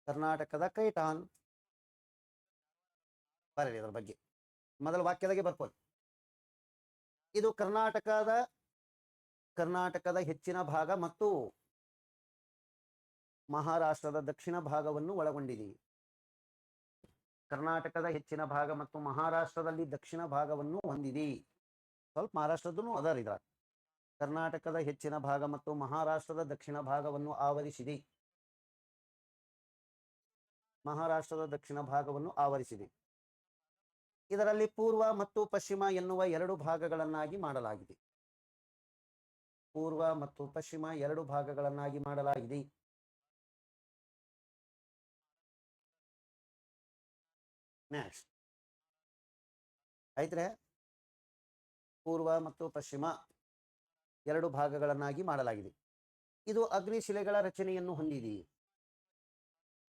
ಕರ್ನಾಟಕದ ಕ್ರೇಟಾನ್ ಬರಲಿ. ಅದರ ಬಗ್ಗೆ ಮೊದಲ ವಾಕ್ಯದಾಗೆ ಬರ್ಬೋದು. ಇದು ಕರ್ನಾಟಕದ ಹೆಚ್ಚಿನ ಭಾಗ ಮತ್ತು ಮಹಾರಾಷ್ಟ್ರದ ದಕ್ಷಿಣ ಭಾಗವನ್ನು ಒಳಗೊಂಡಿದೆ. ಕರ್ನಾಟಕದ ಹೆಚ್ಚಿನ ಭಾಗ ಮತ್ತು ಮಹಾರಾಷ್ಟ್ರದಲ್ಲಿ ದಕ್ಷಿಣ ಭಾಗವನ್ನು ಹೊಂದಿದೆ. ಸ್ವಲ್ಪ ಮಹಾರಾಷ್ಟ್ರದೂ ಅದರ ಇದ್ರ. ಕರ್ನಾಟಕದ ಹೆಚ್ಚಿನ ಭಾಗ ಮತ್ತು ಮಹಾರಾಷ್ಟ್ರದ ದಕ್ಷಿಣ ಭಾಗವನ್ನು ಆವರಿಸಿದೆ. ಮಹಾರಾಷ್ಟ್ರದ ದಕ್ಷಿಣ ಭಾಗವನ್ನು ಆವರಿಸಿದೆ. ಇದರಲ್ಲಿ ಪೂರ್ವ ಮತ್ತು ಪಶ್ಚಿಮ ಎನ್ನುವ ಎರಡು ಭಾಗಗಳನ್ನಾಗಿ ಮಾಡಲಾಗಿದೆ. ಪೂರ್ವ ಮತ್ತು ಪಶ್ಚಿಮ ಎರಡು ಭಾಗಗಳನ್ನಾಗಿ ಮಾಡಲಾಗಿದೆ. ನೆಕ್ಸ್ಟ್ ಆಯ್ತ್ರೆ, ಪೂರ್ವ ಮತ್ತು ಪಶ್ಚಿಮ ಎರಡು ಭಾಗಗಳನ್ನಾಗಿ ಮಾಡಲಾಗಿದೆ. ಇದು ಅಗ್ನಿಶಿಲೆಗಳ ರಚನೆಯನ್ನು ಹೊಂದಿದೆ.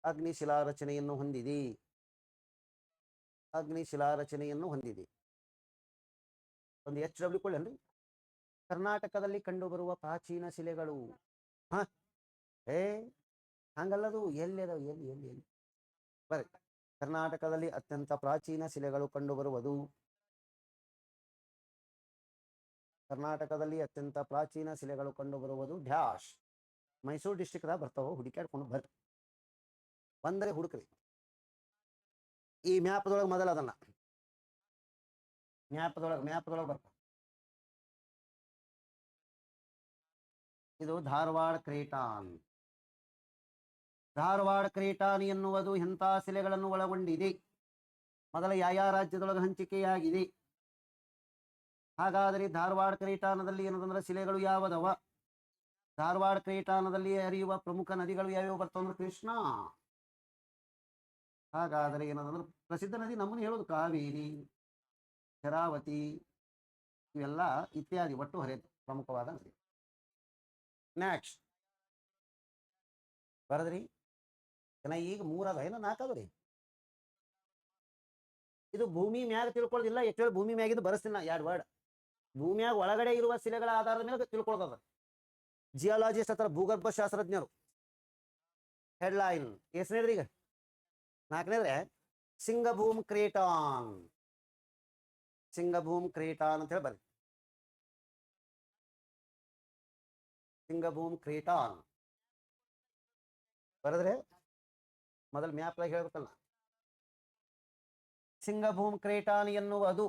ಅಗ್ನಿಶಿಲಾ ರಚನೆಯನ್ನು ಹೊಂದಿದೆ. ಅಗ್ನಿಶಿಲಾ ರಚನೆಯನ್ನು ಹೊಂದಿದೆ. ಒಂದು HW ಕೊಳ್ಳೇನ್ರಿ. ಕರ್ನಾಟಕದಲ್ಲಿ ಕಂಡುಬರುವ ಪ್ರಾಚೀನ ಶಿಲೆಗಳು. ಹಂಗಲ್ಲದು ಎಲ್ಲಿ ಅದಾವ, ಎಲ್ಲಿ ಎಲ್ಲಿ ಎಲ್ಲಿ ಬರ್ರಿ. ಕರ್ನಾಟಕದಲ್ಲಿ ಅತ್ಯಂತ ಪ್ರಾಚೀನ ಶಿಲೆಗಳು ಕಂಡುಬರುವುದು. ಕರ್ನಾಟಕದಲ್ಲಿ ಅತ್ಯಂತ ಪ್ರಾಚೀನ ಶಿಲೆಗಳು ಕಂಡುಬರುವುದು ಡ್ಯಾಶ್. ಮೈಸೂರು ಡಿಸ್ಟ್ರಿಕ್ಟ್ದಾಗ ಬರ್ತಾವ, ಹುಡುಕ್ಯಾಡ್ಕೊಂಡು ಬರ್ರಿ. ಬಂದರೆ ಹುಡುಕ್ರಿ. ಈ ಮ್ಯಾಪ್ದೊಳಗೆ ಮೊದಲ ಅದನ್ನ ಮ್ಯಾಪ್ದೊಳಗೆ ಬರ್ತಾವ. ಇದು ಧಾರವಾಡ ಕ್ರೇಟಾನ್. ಧಾರವಾಡ ಕ್ರೇಟಾನ್ ಎನ್ನುವುದು ಎಂಥ ಶಿಲೆಗಳನ್ನು ಒಳಗೊಂಡಿದೆ? ಮೊದಲ ಯಾವ ರಾಜ್ಯದೊಳಗೆ ಹಂಚಿಕೆಯಾಗಿದೆ? ಹಾಗಾದರೆ ಧಾರವಾಡ ಕ್ರೇಟಾನದಲ್ಲಿ ಏನದಂದ್ರೆ ಶಿಲೆಗಳು ಯಾವದವ? ಧಾರವಾಡ ಕ್ರೇಟಾನದಲ್ಲಿ ಹರಿಯುವ ಪ್ರಮುಖ ನದಿಗಳು ಯಾವ್ಯಾವ ಬರ್ತಾವಂದ್ರೆ ಕೃಷ್ಣ. ಹಾಗಾದರೆ ಏನದಂದ್ರೆ ಪ್ರಸಿದ್ಧ ನದಿ ನಮ್ಮನ್ನು ಹೇಳೋದು ಕಾವೇರಿ, ಶರಾವತಿ, ಇವೆಲ್ಲ ಇತ್ಯಾದಿ ಒಟ್ಟು ಹರಿಯುತ್ತೆ ಪ್ರಮುಖವಾದ ನದಿ. ನೆಕ್ಸ್ಟ್ ಬರದ್ರಿ. ಈಗ 3 ಅದ ಏನೋ 4 ಅದ ರೀ. ಇದು ಭೂಮಿ ಮ್ಯಾಗ ತಿಳ್ಕೊಳ್ಳೋದಿಲ್ಲ. ಆಕ್ಚುಲಿ ಭೂಮಿ ಮ್ಯಾಗಿದ್ದು ಬರೆಸ್ತೀನಿ ನಾ 2 ವರ್ಡ್. ಭೂಮಿಯಾಗ ಒಳಗಡೆ ಇರುವ ಶಿಲೆಗಳ ಆಧಾರದ ಮೇಲೆ ತಿಳ್ಕೊಳ್ಳೋದ. ಜಿಯಾಲಜಿಸ್ಟ್ ಹತ್ರ ಭೂಗರ್ಭ ಶಾಸ್ತ್ರಜ್ಞರು. ಹೆಡ್ಲೈನ್ ಎಷ್ಟನೇದ್ರಿ? ಈಗ 4ನೇದ್ರೆ ಸಿಂಗಭೂಮ್ ಕ್ರೇಟಾನ್. ಸಿಂಗಭೂಮ್ ಕ್ರೇಟಾನ್ ಅಂತ ಹೇಳಿ ಬರ್ರಿ. ಸಿಂಗಭೂಮ್ ಕ್ರೇಟಾನ್ ಬರದ್ರೆ ಮೊದಲ ಮ್ಯಾಪ್ದಾಗ ಹೇಳ್ಬೇಕಲ್ಲ. ಸಿಂಗಭೂಮ್ ಕ್ರೇಟಾನ್ ಎನ್ನುವುದು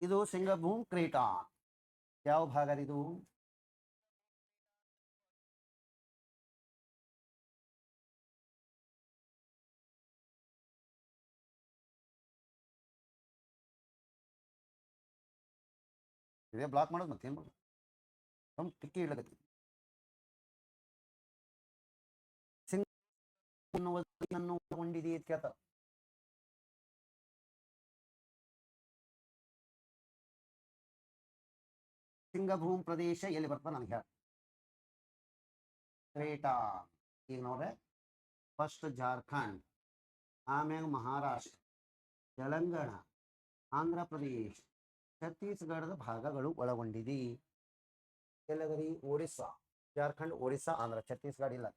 ಇದು ಸಿಂಗಭೂಮ್ ಕ್ರೇಟಾನ್. ಯಾವ ಭಾಗದಿದು? ಇದೇ ಬ್ಲಾಕ್ ಮಾಡೋದು ಮತ್ತೆ ಏನು ಮಾಡೋದು? ಟಿಕ್ಕಿ ಇಡಲಕತ್ತಿ. ಸಿಂಗನ್ನು ಒಳಗೊಂಡಿದೆ ಅಂತ ಕೇಳ್ತಾರ. ಸಿಂಗಭೂಮ್ ಪ್ರದೇಶ ಎಲ್ಲಿ ಬರ್ತಾವ ನನಗೆ ಹೇಳ. ಕ್ರೇಟಾನ್ ಈಗ ನೋಡ್ರೆ ಫಸ್ಟ್ ಜಾರ್ಖಂಡ್, ಆಮ್ಯಾಗ ಮಹಾರಾಷ್ಟ್ರ, ತೆಲಂಗಾಣ, ಆಂಧ್ರ ಪ್ರದೇಶ್, ಛತ್ತೀಸ್ಗಢದ ಭಾಗಗಳು ಒಳಗೊಂಡಿದೆ. ಎಲ್ಲದರಿ? ಒಡಿಸ್ಸಾ, ಜಾರ್ಖಂಡ್, ಒಡಿಸ್ಸಾ, ಆಂಧ್ರ, ಛತ್ತೀಸ್ಗಢ ಇಲ್ಲ.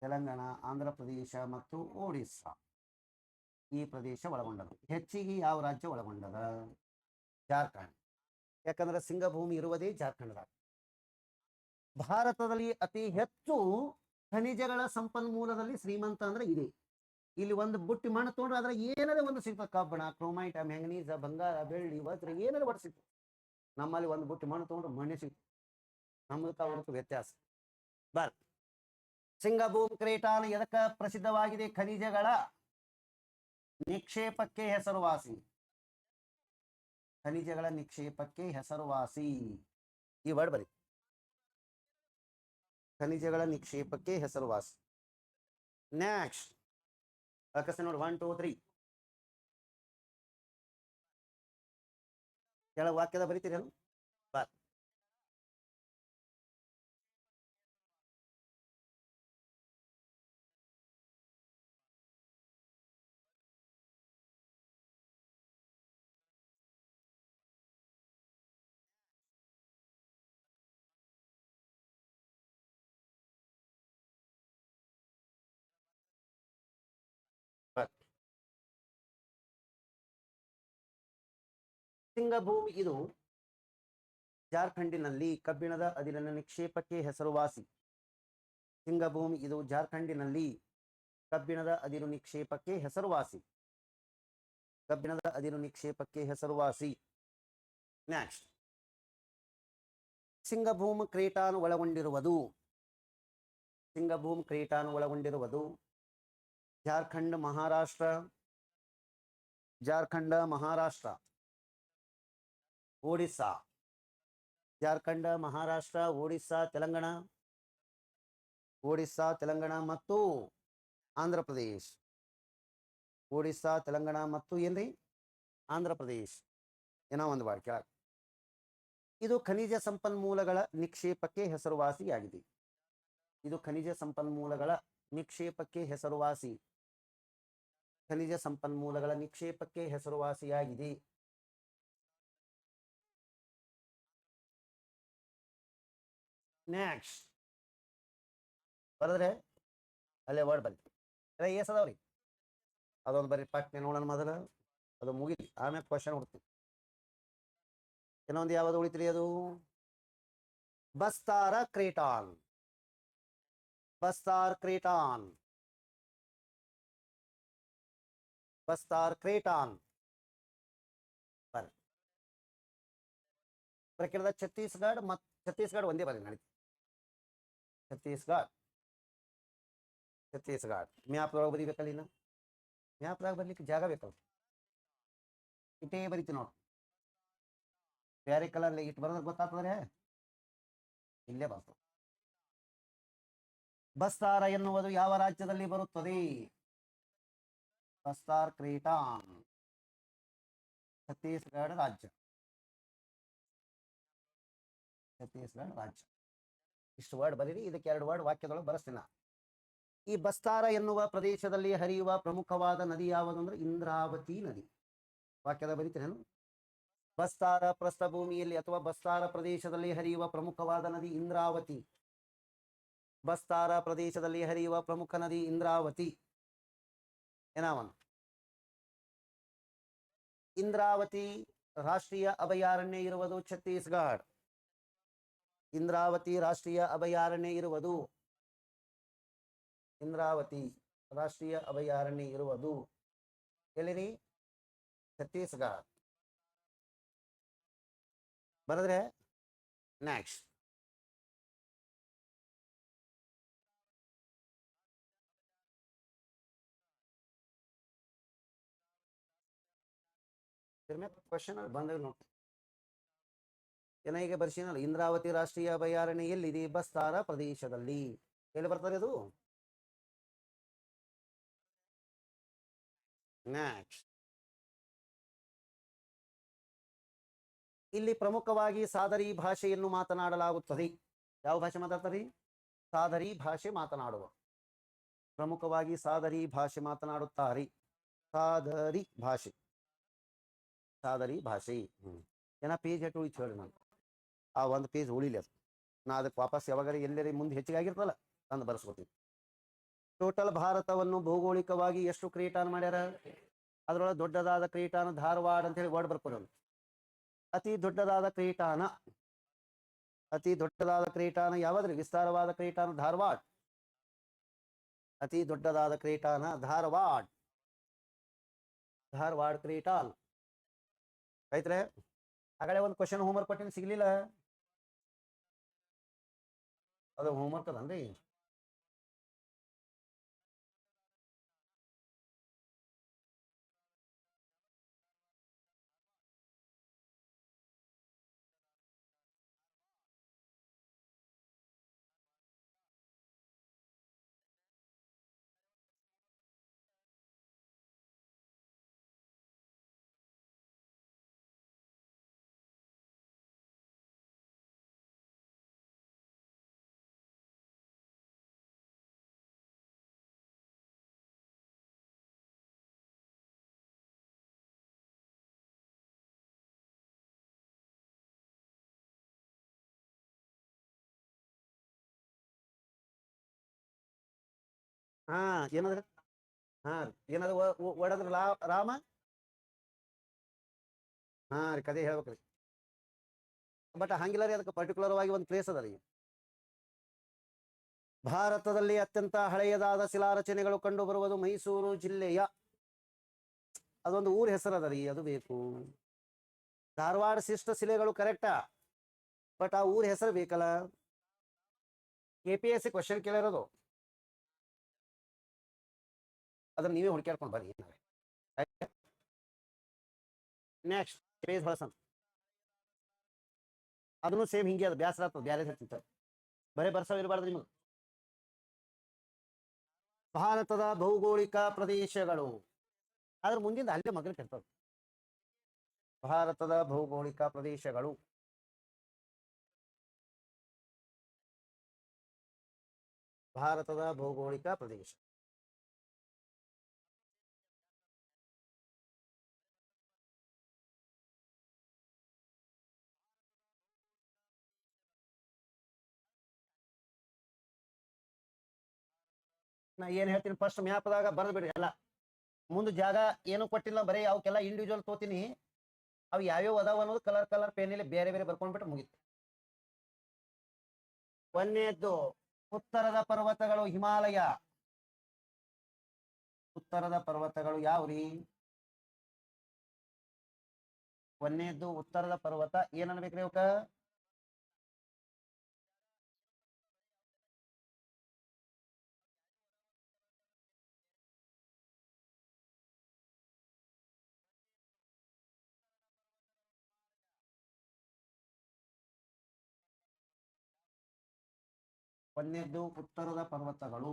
ತೆಲಂಗಾಣ, ಆಂಧ್ರ ಪ್ರದೇಶ ಮತ್ತು ಒಡಿಸ್ಸಾ ಈ ಪ್ರದೇಶ ಒಳಗೊಂಡದ. ಹೆಚ್ಚಿಗೆ ಯಾವ ರಾಜ್ಯ ಒಳಗೊಂಡದ? ಜಾರ್ಖಂಡ್. ಯಾಕಂದ್ರೆ ಸಿಂಗಭೂಮಿ ಇರುವುದೇ ಜಾರ್ಖಂಡ್ದಾಗ. ಭಾರತದಲ್ಲಿ ಅತಿ ಹೆಚ್ಚು ಖನಿಜಗಳ ಸಂಪನ್ಮೂಲದಲ್ಲಿ ಶ್ರೀಮಂತ ಅಂದ್ರೆ ಇದೆ. ಇಲ್ಲಿ ಒಂದು ಬುಟ್ಟಿ ಮಣ್ಣು ತೊಗೊಂಡ್ರೆ ಅದ್ರ ಏನಾರ ಒಂದು ಸಿಗ್ತದೆ. ಕಬ್ಬಣ, ಕ್ರೋಮೈಟ್, ಮ್ಯಾಂಗನೀಸ್, ಬಂಗಾರ, ಬೆಳ್ಳಿ, ವಜ್ರ ಏನಾರ ಒಟ್ಟು ಸಿಗ್ತದೆ. ನಮ್ಮಲ್ಲಿ ಒಂದು ಬುಟ್ಟಿ ಮಣ್ಣು ತೊಗೊಂಡ್ರೆ ಮಣ್ಣೆ ಸಿಗ್ತದೆ. ನಮ್ಮದಕ್ಕೆ ಅವ್ರದ್ದು ವ್ಯತ್ಯಾಸ. ಸಿಂಗಭೂಮ್ ಕ್ರೇಟಾನ್ ಎದಕ್ಕ ಪ್ರಸಿದ್ಧವಾಗಿದೆ? ಖನಿಜಗಳ ನಿಕ್ಷೇಪಕ್ಕೆ ಹೆಸರುವಾಸಿ. ಖನಿಜಗಳ ನಿಕ್ಷೇಪಕ್ಕೆ ಹೆಸರುವಾಸಿ. ಈ ವರ್ಡ್ ಬರಿ. ಖನಿಜಗಳ ನಿಕ್ಷೇಪಕ್ಕೆ ಹೆಸರುವಾಸಿ. ನೆಕ್ಸ್ಟ್ ಅಕಸ್ಮಾತ್ ನೋಡಿ 1 2 3 ಕೆಳ ವಾಕ್ಯದ ಬರಿತೀರಿ ಬರ್. ಸಿಂಗಭೂಮಿ ಇದು ಜಾರ್ಖಂಡಿನಲ್ಲಿ ಕಬ್ಬಿಣದ ಅದಿರಿನ ನಿಕ್ಷೇಪಕ್ಕೆ ಹೆಸರುವಾಸಿ. ಸಿಂಗಭೂಮಿ ಇದು ಜಾರ್ಖಂಡಿನಲ್ಲಿ ಕಬ್ಬಿಣದ ಅದಿರು ನಿಕ್ಷೇಪಕ್ಕೆ ಹೆಸರುವಾಸಿ. ಕಬ್ಬಿಣದ ಅದಿರು ನಿಕ್ಷೇಪಕ್ಕೆ ಹೆಸರುವಾಸಿ. ನೆಕ್ಸ್ಟ್ ಸಿಂಗಭೂಮ್ ಕ್ರೇಟಾನ್ ಒಳಗೊಂಡಿರುವುದು. ಸಿಂಗಭೂಮ್ ಕ್ರೇಟಾನ್ ಒಳಗೊಂಡಿರುವುದು ಜಾರ್ಖಂಡ್, ಮಹಾರಾಷ್ಟ್ರ, ಜಾರ್ಖಂಡ, ಮಹಾರಾಷ್ಟ್ರ, ಒಡಿಸ್ಸಾ, ಜಾರ್ಖಂಡ, ಮಹಾರಾಷ್ಟ್ರ, ಒಡಿಸ್ಸಾ, ತೆಲಂಗಾಣ, ಒಡಿಸ್ಸಾ, ತೆಲಂಗಾಣ ಮತ್ತು ಆಂಧ್ರ ಪ್ರದೇಶ್. ಒಡಿಸ್ಸಾ, ತೆಲಂಗಾಣ ಮತ್ತು ಏನ್ರಿ ಆಂಧ್ರ ಪ್ರದೇಶ್. ಏನೋ ಒಂದು ವಾಕ್ಯ. ಇದು ಖನಿಜ ಸಂಪನ್ಮೂಲಗಳ ನಿಕ್ಷೇಪಕ್ಕೆ ಹೆಸರುವಾಸಿಯಾಗಿದೆ. ಇದು ಖನಿಜ ಸಂಪನ್ಮೂಲಗಳ ನಿಕ್ಷೇಪಕ್ಕೆ ಹೆಸರುವಾಸಿ. ಖನಿಜ ಸಂಪನ್ಮೂಲಗಳ ನಿಕ್ಷೇಪಕ್ಕೆ ಹೆಸರುವಾಸಿಯಾಗಿದೆ. ನೆಕ್ಸ್ಟ್ ಬರದ್ರೆ ಅಲ್ಲೇ ವರ್ಡ್ ಬರಿ. ಎಸ್ ಅದಾವ್ರಿ? ಅದೊಂದು ಬರೀ ಪಟ್ನೆ ನೋಡೋಣ ಮೊದಲು, ಅದು ಮುಗಿಲಿ, ಆಮೇಲೆ ಕ್ವಶನ್ ಹುಡ್ತೀವಿ. ಇನ್ನೊಂದು ಯಾವುದು ಉಳಿತ್ರಿ? ಅದು ಬಸ್ತಾರ ಕ್ರೇಟಾನ್. ಬಸ್ತಾರ್ ಕ್ರೇಟಾನ್. ಬಸ್ತಾರ್ ಕ್ರೇಟಾನ್ ಪ್ರಕರಣದ ಛತ್ತೀಸ್ಗಢ ಮತ್ತು ಛತ್ತೀಸ್ಗಢ ಒಂದೇ ಬರೀ ನಡೀತಿ. ಛತ್ತೀಸ್ಗಢ, ಛತ್ತೀಸ್ಗಢ ಮ್ಯಾಪ್ದೊಳಗೆ ಬರೀಬೇಕಲ್ಲ. ಇನ್ನು ಮ್ಯಾಪ್ದಾಗ ಬರ್ಲಿಕ್ಕೆ ಜಾಗ ಬೇಕಲ್ಲ, ಇಟ್ಟೇ ಬರಿತೀವಿ ನೋಡಿ. ಬೇರೆ ಕಲರ್ ಇಟ್ಟು ಬರೋದ್ರೆ ಗೊತ್ತಾಗ್ತದ್ರೆ ಇಲ್ಲೇ ಬರ್ತದೆ. ಬಸ್ತಾರ ಎನ್ನುವುದು ಯಾವ ರಾಜ್ಯದಲ್ಲಿ ಬರುತ್ತದೆ? ಬಸ್ತಾರ್ ಕ್ರೇಟಾನ್ ಛತ್ತೀಸ್ಗಢ ರಾಜ್ಯ. ಛತ್ತೀಸ್ಗಢ ರಾಜ್ಯ. ಇಷ್ಟು ವರ್ಡ್ ಬರೀರಿ, ಇದಕ್ಕೆ 2 ವರ್ಡ್ ವಾಕ್ಯದೊಳಗೆ ಬರೆಸ್ತೀನಿ. ಈ ಬಸ್ತಾರ ಎನ್ನುವ ಪ್ರದೇಶದಲ್ಲಿ ಹರಿಯುವ ಪ್ರಮುಖವಾದ ನದಿ ಯಾವುದು ಅಂದ್ರೆ ಇಂದ್ರಾವತಿ ನದಿ. ವಾಕ್ಯದ ಬರೀತೀರೇನು? ಬಸ್ತಾರ ಪ್ರಸ್ಥಭೂಮಿಯಲ್ಲಿ ಅಥವಾ ಬಸ್ತಾರ ಪ್ರದೇಶದಲ್ಲಿ ಹರಿಯುವ ಪ್ರಮುಖವಾದ ನದಿ ಇಂದ್ರಾವತಿ. ಬಸ್ತಾರ ಪ್ರದೇಶದಲ್ಲಿ ಹರಿಯುವ ಪ್ರಮುಖ ನದಿ ಇಂದ್ರಾವತಿ. ಏನಾವನ್ ಇಂದ್ರಾವತಿ ರಾಷ್ಟ್ರೀಯ ಅಭಯಾರಣ್ಯ ಇರುವುದು ಛತ್ತೀಸ್ಗಢ. ಇಂದ್ರಾವತಿ ರಾಷ್ಟ್ರೀಯ ಅಭಯಾರಣ್ಯ ಇರುವುದು, ಇಂದ್ರಾವತಿ ರಾಷ್ಟ್ರೀಯ ಅಭಯಾರಣ್ಯ ಇರುವುದು ಎಲ್ಲಿರಿ? ಛತ್ತೀಸ್ಗಢ. ಬರದ್ರೆ ನೆಕ್ಸ್ಟ್ ಕ್ವಶನ್ ಬಂದಾಗ ನೋಡಿ. ಏನಾಗ ಬರ್ಸಿನಲ್ಲ, ಇಂದ್ರಾವತಿ ರಾಷ್ಟ್ರೀಯ ಅಭಯಾರಣ್ಯ ಎಲ್ಲಿದೆ? ಬಸ್ತಾರ ಪ್ರದೇಶದಲ್ಲಿ. ಎಲ್ಲಿ ಬರ್ತಾರೆ ಅದು? ನೆಕ್ಸ್ಟ್ ಇಲ್ಲಿ ಪ್ರಮುಖವಾಗಿ ಸಾದರಿ ಭಾಷೆಯನ್ನು ಮಾತನಾಡಲಾಗುತ್ತದೆ. ಯಾವ ಭಾಷೆ ಮಾತಾಡ್ತಾರೆ? ಸಾದರಿ ಭಾಷೆ ಮಾತನಾಡುವ. ಪ್ರಮುಖವಾಗಿ ಸಾದರಿ ಭಾಷೆ ಮಾತನಾಡುತ್ತಾರೆ. ಸಾದರಿ ಭಾಷೆ, ಸಾದರಿ ಭಾಷೆ. ಏನ ಪೇಜ್ ಎಟ್ಟು ಉಳಿತು ಹೇಳಿ. ನಾನು ಆ ಒಂದು ಪೇಜ್ ಉಳಿಲಿ, ಅದು ನಾ ಅದಕ್ಕೆ ವಾಪಸ್ ಯಾವಾಗಾರ ಎಲ್ಲರಿ ಮುಂದೆ ಹೆಚ್ಚಿಗೆ ಆಗಿರ್ತಲ್ಲ ತಂದು ಬರ್ಸ್ಕೊತೀವಿ. ಟೋಟಲ್ ಭಾರತವನ್ನು ಭೌಗೋಳಿಕವಾಗಿ ಎಷ್ಟು ಕ್ರೇಟಾನ್ ಮಾಡ್ಯಾರ? ಅದರೊಳಗೆ ದೊಡ್ಡದಾದ ಕ್ರೇಟಾನ ಧಾರವಾಡ ಅಂತ ಹೇಳಿ ವರ್ಡ್ ಬರ್ಕೊಳ್ಳೋಣ. ಅತಿ ದೊಡ್ಡದಾದ ಕ್ರೇಟಾನ, ಅತಿ ದೊಡ್ಡದಾದ ಕ್ರೇಟಾನ ಯಾವ್ದ್ರಿ? ವಿಸ್ತಾರವಾದ ಕ್ರೇಟಾನ ಧಾರವಾಡ. ಅತಿ ದೊಡ್ಡದಾದ ಕ್ರೇಟಾನ ಧಾರವಾಡ. ಧಾರವಾಡ ಕ್ರೇಟಾನ್ ಆಯ್ತ್ರೆ. ಆಗಲೇ ಒಂದು ಕ್ವಶನ್ ಹೋಮ್ವರ್ಕ್ ಕೊಟ್ಟಿನ ಸಿಗ್ಲಿಲ್ಲ, ಅದು ಹೋಮ್ವರ್ಕ್ ಅದನ್ರಿ. ಹಾ ಏನಂದ್ರೆ ಹಾ ಏನಾದ್ರು ಒಡದ್ರ ರಾಮ ಹಾ ರೀ ಕದೇ ಹೇಳ್ಬೇಕ್ರಿ. ಬಟ್ ಹಂಗಿಲ್ಲ ರೀ, ಅದಕ್ಕೆ ಪರ್ಟಿಕ್ಯುಲರ್ ಆಗಿ ಒಂದು ಪ್ಲೇಸ್ ಅದ ರೀ. ಭಾರತದಲ್ಲಿ ಅತ್ಯಂತ ಹಳೆಯದಾದ ಶಿಲಾರಚನೆಗಳು ಕಂಡು ಬರುವುದು ಮೈಸೂರು ಜಿಲ್ಲೆಯ ಅದೊಂದು ಊರ ಹೆಸರು ಅದ ರೀ, ಅದು ಬೇಕು. ಧಾರವಾಡ ಶಿಷ್ಟ ಶಿಲೆಗಳು ಕರೆಕ್ಟಾ, ಬಟ್ ಆ ಊರ ಹೆಸರು ಬೇಕಲ್ಲ. KPSC ಕ್ವಶನ್ ಕೇಳಿರೋದು, ಅದನ್ನ ನೀವೇ ಹುಡುಕ್ಯಾಡ್ಕೊಂಡು ಬರ್ರಿ. ನೆಕ್ಸ್ಟ್ ಪೇಜ್ ಹೊಳಸನ್, ಅದನ್ನು ಸೇಮ್ ಹಿಂಗೆ ಅದು ಬ್ಯಾಸರ ಆಗ್ತದೆ, ಬ್ಯಾರೆ ಹೇಳ್ತಿರ್ತಾರೆ, ಬರೇ ಬರ್ಸವ್ ಇರಬಾರ್ದು ನಿಮಗೆ. ಭಾರತದ ಭೌಗೋಳಿಕ ಪ್ರದೇಶಗಳು, ಅದ್ರ ಮುಂದಿನ ಅಲ್ಲೇ ಮಗನ ಇರ್ತದೆ. ಭಾರತದ ಭೌಗೋಳಿಕ ಪ್ರದೇಶಗಳು, ಭಾರತದ ಭೌಗೋಳಿಕ ಪ್ರದೇಶ. ನಾ ಏನ್ ಹೇಳ್ತೀನಿ ಫಸ್ಟ್ ಮ್ಯಾಪ್ದಾಗ ಬರ್ದು ಬಿಡ್ರಿ ಎಲ್ಲ. ಮುಂದೆ ಜಾಗ ಏನು ಕೊಟ್ಟಿಲ್ಲ, ಬರೀ ಅವಕ್ಕೆಲ್ಲ ಇಂಡಿವಿಜುವಲ್ ತೋತೀನಿ. ಅವು ಯಾವ್ಯಾವ ಅದಾವ ಅನ್ನೋದು ಕಲರ್ ಕಲರ್ ಪೇನಲ್ಲಿ ಬೇರೆ ಬೇರೆ ಬರ್ಕೊಂಡ್ಬಿಟ್ಟು ಮುಗಿತು. ಒಂದನೇದ್ದು ಉತ್ತರದ ಪರ್ವತಗಳು, ಹಿಮಾಲಯ. ಉತ್ತರದ ಪರ್ವತಗಳು ಯಾವ್ರಿ? ಒಂದನೇದ್ದು ಉತ್ತರದ ಪರ್ವತ ಏನನ್ಬೇಕ್ರಿ ಅವಕ್ಕ? ಒಂದನೇದ್ದು ಉತ್ತರದ ಪರ್ವತಗಳು.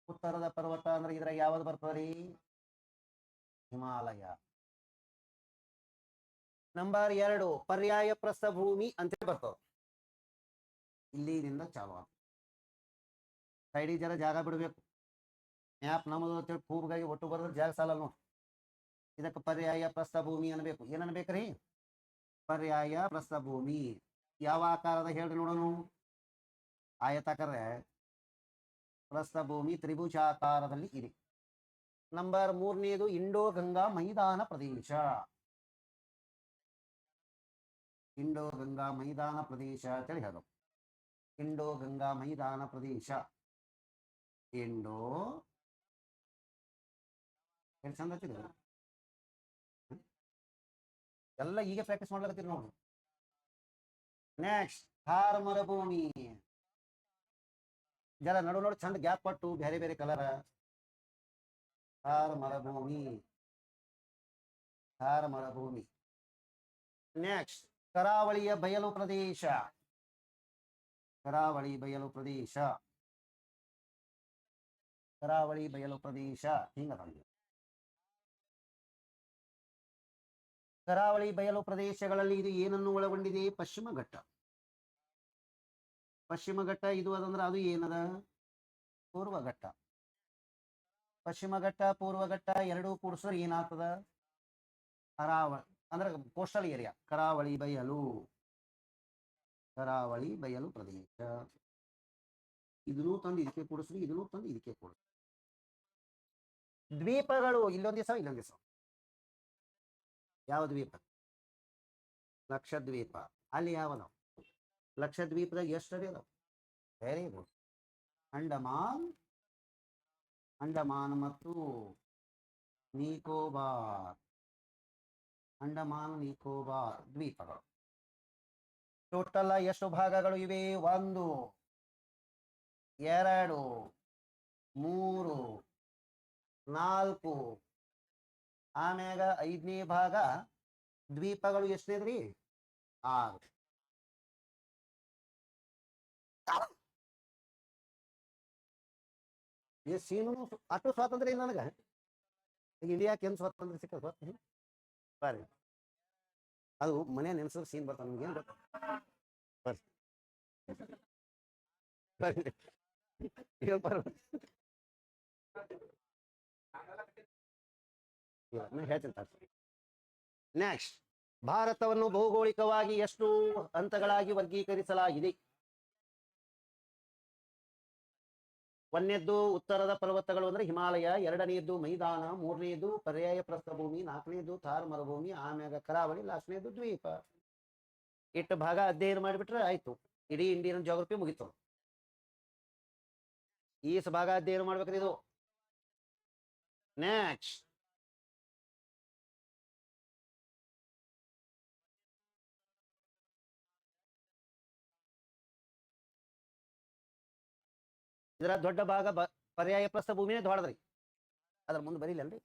ಉತ್ತರದ ಪರ್ವತ ಅಂದ್ರೆ ಇದ್ರಾಗ ಯಾವ್ದು ಬರ್ತದ್ರಿ? ಹಿಮಾಲಯ. ನಂಬರ್ 2 ಪರ್ಯಾಯ ಪ್ರಸ್ಥಭೂಮಿ ಅಂತ ಬರ್ತದ. ಇಲ್ಲಿದಿಂದ ಚಾಲು ಆಗ್ತದೆ. ಸೈಡಿಗೆ ಜರ ಜಾಗ ಬಿಡಬೇಕು. ಮ್ಯಾಪ್ ನಮ್ಮದು ಅಂತೇಳಿ ಪೂರ್ವಗಾಗಿ ಒಟ್ಟು ಬರೋದ್ರ ಜಾಗ ಸಾಲ ನೋಡಿ. ಇದಕ್ಕೆ ಪರ್ಯಾಯ ಪ್ರಸ್ಥಭೂಮಿ ಅನ್ಬೇಕು. ಏನ್ ಅನ್ಬೇಕ್ರಿ? ಪರ್ಯಾಯ ಪ್ರಸ್ಥಭೂಮಿ. ಯಾವ ಆಕಾರದ ಹೇಳ್ರಿ ನೋಡೋಣ? ಆಯತಾಕಾರ ಪ್ರಸ್ಥಭೂಮಿ ತ್ರಿಭುಜಾಕಾರದಲ್ಲಿ ಇದೆ. ನಂಬರ್ 3ನೇದು ಇಂಡೋ ಗಂಗಾ ಮೈದಾನ ಪ್ರದೇಶ. ಇಂಡೋ ಗಂಗಾ ಮೈದಾನ ಪ್ರದೇಶ ಅಂತೇಳಿ ಹೇಳೋದು. ಇಂಡೋ ಗಂಗಾ ಮೈದಾನ ಪ್ರದೇಶ. ಇಂಡೋ ಚಂದ ಹಚ್ಚಿದ್ರು ಎಲ್ಲ ಈಗ ಪ್ರಾಕ್ಟೀಸ್ ಮಾಡ್ಲಕತ್ತೀರಿ ನೋಡಿ. ನೆಕ್ಸ್ಟ್ ಥಾರ್ ಮರುಭೂಮಿ. ಜರ ನಡು ನೋಡಿ ಚಂದ ಗ್ಯಾಪ್ ಕೊಟ್ಟು ಬೇರೆ ಬೇರೆ ಕಲರ್. ಥಾರ್ ಮರುಭೂಮಿ, ಥಾರ್ ಮರುಭೂಮಿ. ನೆಕ್ಸ್ಟ್ ಕರಾವಳಿಯ ಬಯಲು ಪ್ರದೇಶ. ಕರಾವಳಿ ಬಯಲು ಪ್ರದೇಶ. ಕರಾವಳಿ ಬಯಲು ಪ್ರದೇಶ ಹಿಂಗ. ಕರಾವಳಿ ಬಯಲು ಪ್ರದೇಶಗಳಲ್ಲಿ ಇದು ಏನನ್ನು ಒಳಗೊಂಡಿದೆ? ಪಶ್ಚಿಮ ಘಟ್ಟ. ಪಶ್ಚಿಮ ಘಟ್ಟ ಇದು ಅದಂದ್ರೆ ಅದು ಏನದ? ಪೂರ್ವ ಘಟ್ಟ. ಪಶ್ಚಿಮ ಘಟ್ಟ ಪೂರ್ವ ಘಟ್ಟ ಎರಡೂ ಕೂಡಿಸಿದ್ರೆ ಏನಾಗ್ತದ? ಕರಾವಳಿ ಅಂದ್ರೆ ಕೋಸ್ಟಲ್ ಏರಿಯಾ. ಕರಾವಳಿ ಬಯಲು. ಕರಾವಳಿ ಬಯಲು ಪ್ರದೇಶ. ಇದನ್ನು ತಂದು ಇದಕ್ಕೆ ಕೂಡಿಸ್ರಿ, ಇದನ್ನು ತಂದು ಇದಕ್ಕೆ ಕೂಡಿಸ್ರಿ. ದ್ವೀಪಗಳು ಇಲ್ಲೊಂದ್ ದಿವಸ ಇಲ್ಲೊಂದ್ ದಿವಸ. ಯಾವ ದ್ವೀಪ? ಲಕ್ಷದ್ವೀಪ. ಅಲ್ಲಿ ಯಾವದ? ಲಕ್ಷದ್ವೀಪದಾಗ ಎಷ್ಟು ಅಡಿ ಅದಾವ? Very good. ಅಂಡಮಾನ್, ಅಂಡಮಾನ್ ಮತ್ತು ನಿಕೋಬಾರ್. ಅಂಡಮಾನ್ ನಿಕೋಬಾರ್ ದ್ವೀಪಗಳು. ಟೋಟಲ್ ಎಷ್ಟು ಭಾಗಗಳು ಇವೆ? 1 2 3 4. ಆಮ್ಯಾಗ 5ನೇ ಭಾಗ ದ್ವೀಪಗಳು ಎಷ್ಟನೇದ್ರಿ? 6. ಈ ಸೀನು ಅಷ್ಟು ಸ್ವಾತಂತ್ರ್ಯ ಇಲ್ಲ ನನಗ. ಇಂಡಿಯಾಕ್ಕೆ ಏನು ಸ್ವಾತಂತ್ರ್ಯ ಸಿಕ್ಕ ಬರ್ರಿ, ಅದು ಮನೆ ನೆನ್ಸಿದ್ರೆ ಸೀನ್ ಬರ್ತಾವ. ನಿಮ್ಗೆ ಏನ್ ಗೊತ್ತ? ಬರ್ರಿ ಬರ್ರಿ ಹೇಳ್ತೀನಿ. ನೆಕ್ಸ್ಟ್ ಭಾರತವನ್ನು ಭೌಗೋಳಿಕವಾಗಿ ಎಷ್ಟು ಹಂತಗಳಾಗಿ ವರ್ಗೀಕರಿಸಲಾಗಿದೆ? ಒಂದನೇದ್ದು ಉತ್ತರದ ಪರ್ವತಗಳು ಅಂದ್ರೆ ಹಿಮಾಲಯ, ಎರಡನೆಯದ್ದು ಮೈದಾನ, ಮೂರನೆಯದು ಪರ್ಯಾಯ ಪ್ರಸ್ಥಭೂಮಿ, ನಾಲ್ಕನೇದು ಥಾರ್ ಮರುಭೂಮಿ, ಆಮ್ಯಾಗ ಕರಾವಳಿ, ಲಾಸ್ಟ್ನೇದು ದ್ವೀಪ. ಇಟ್ಟು ಭಾಗ ಅಧ್ಯಯನ ಮಾಡಿಬಿಟ್ರೆ ಆಯ್ತು, ಇಡೀ ಇಂಡಿಯನ್ ಜಾಗ್ರಫಿ ಮುಗಿತು. ಈ ಭಾಗ ಅಧ್ಯಯನ ಮಾಡ್ಬೇಕ್ರಿ ಇದು. ನೆಕ್ಸ್ಟ್ ಇದರ ದೊಡ್ಡ ಭಾಗ ಪರ್ಯಾಯ ಪ್ರಸ್ಥಭೂಮಿನೇ ದೊಡ್ಡದ್ರಿ. ಅದ್ರ ಮುಂದೆ ಬರೀಲಲ್ರಿ,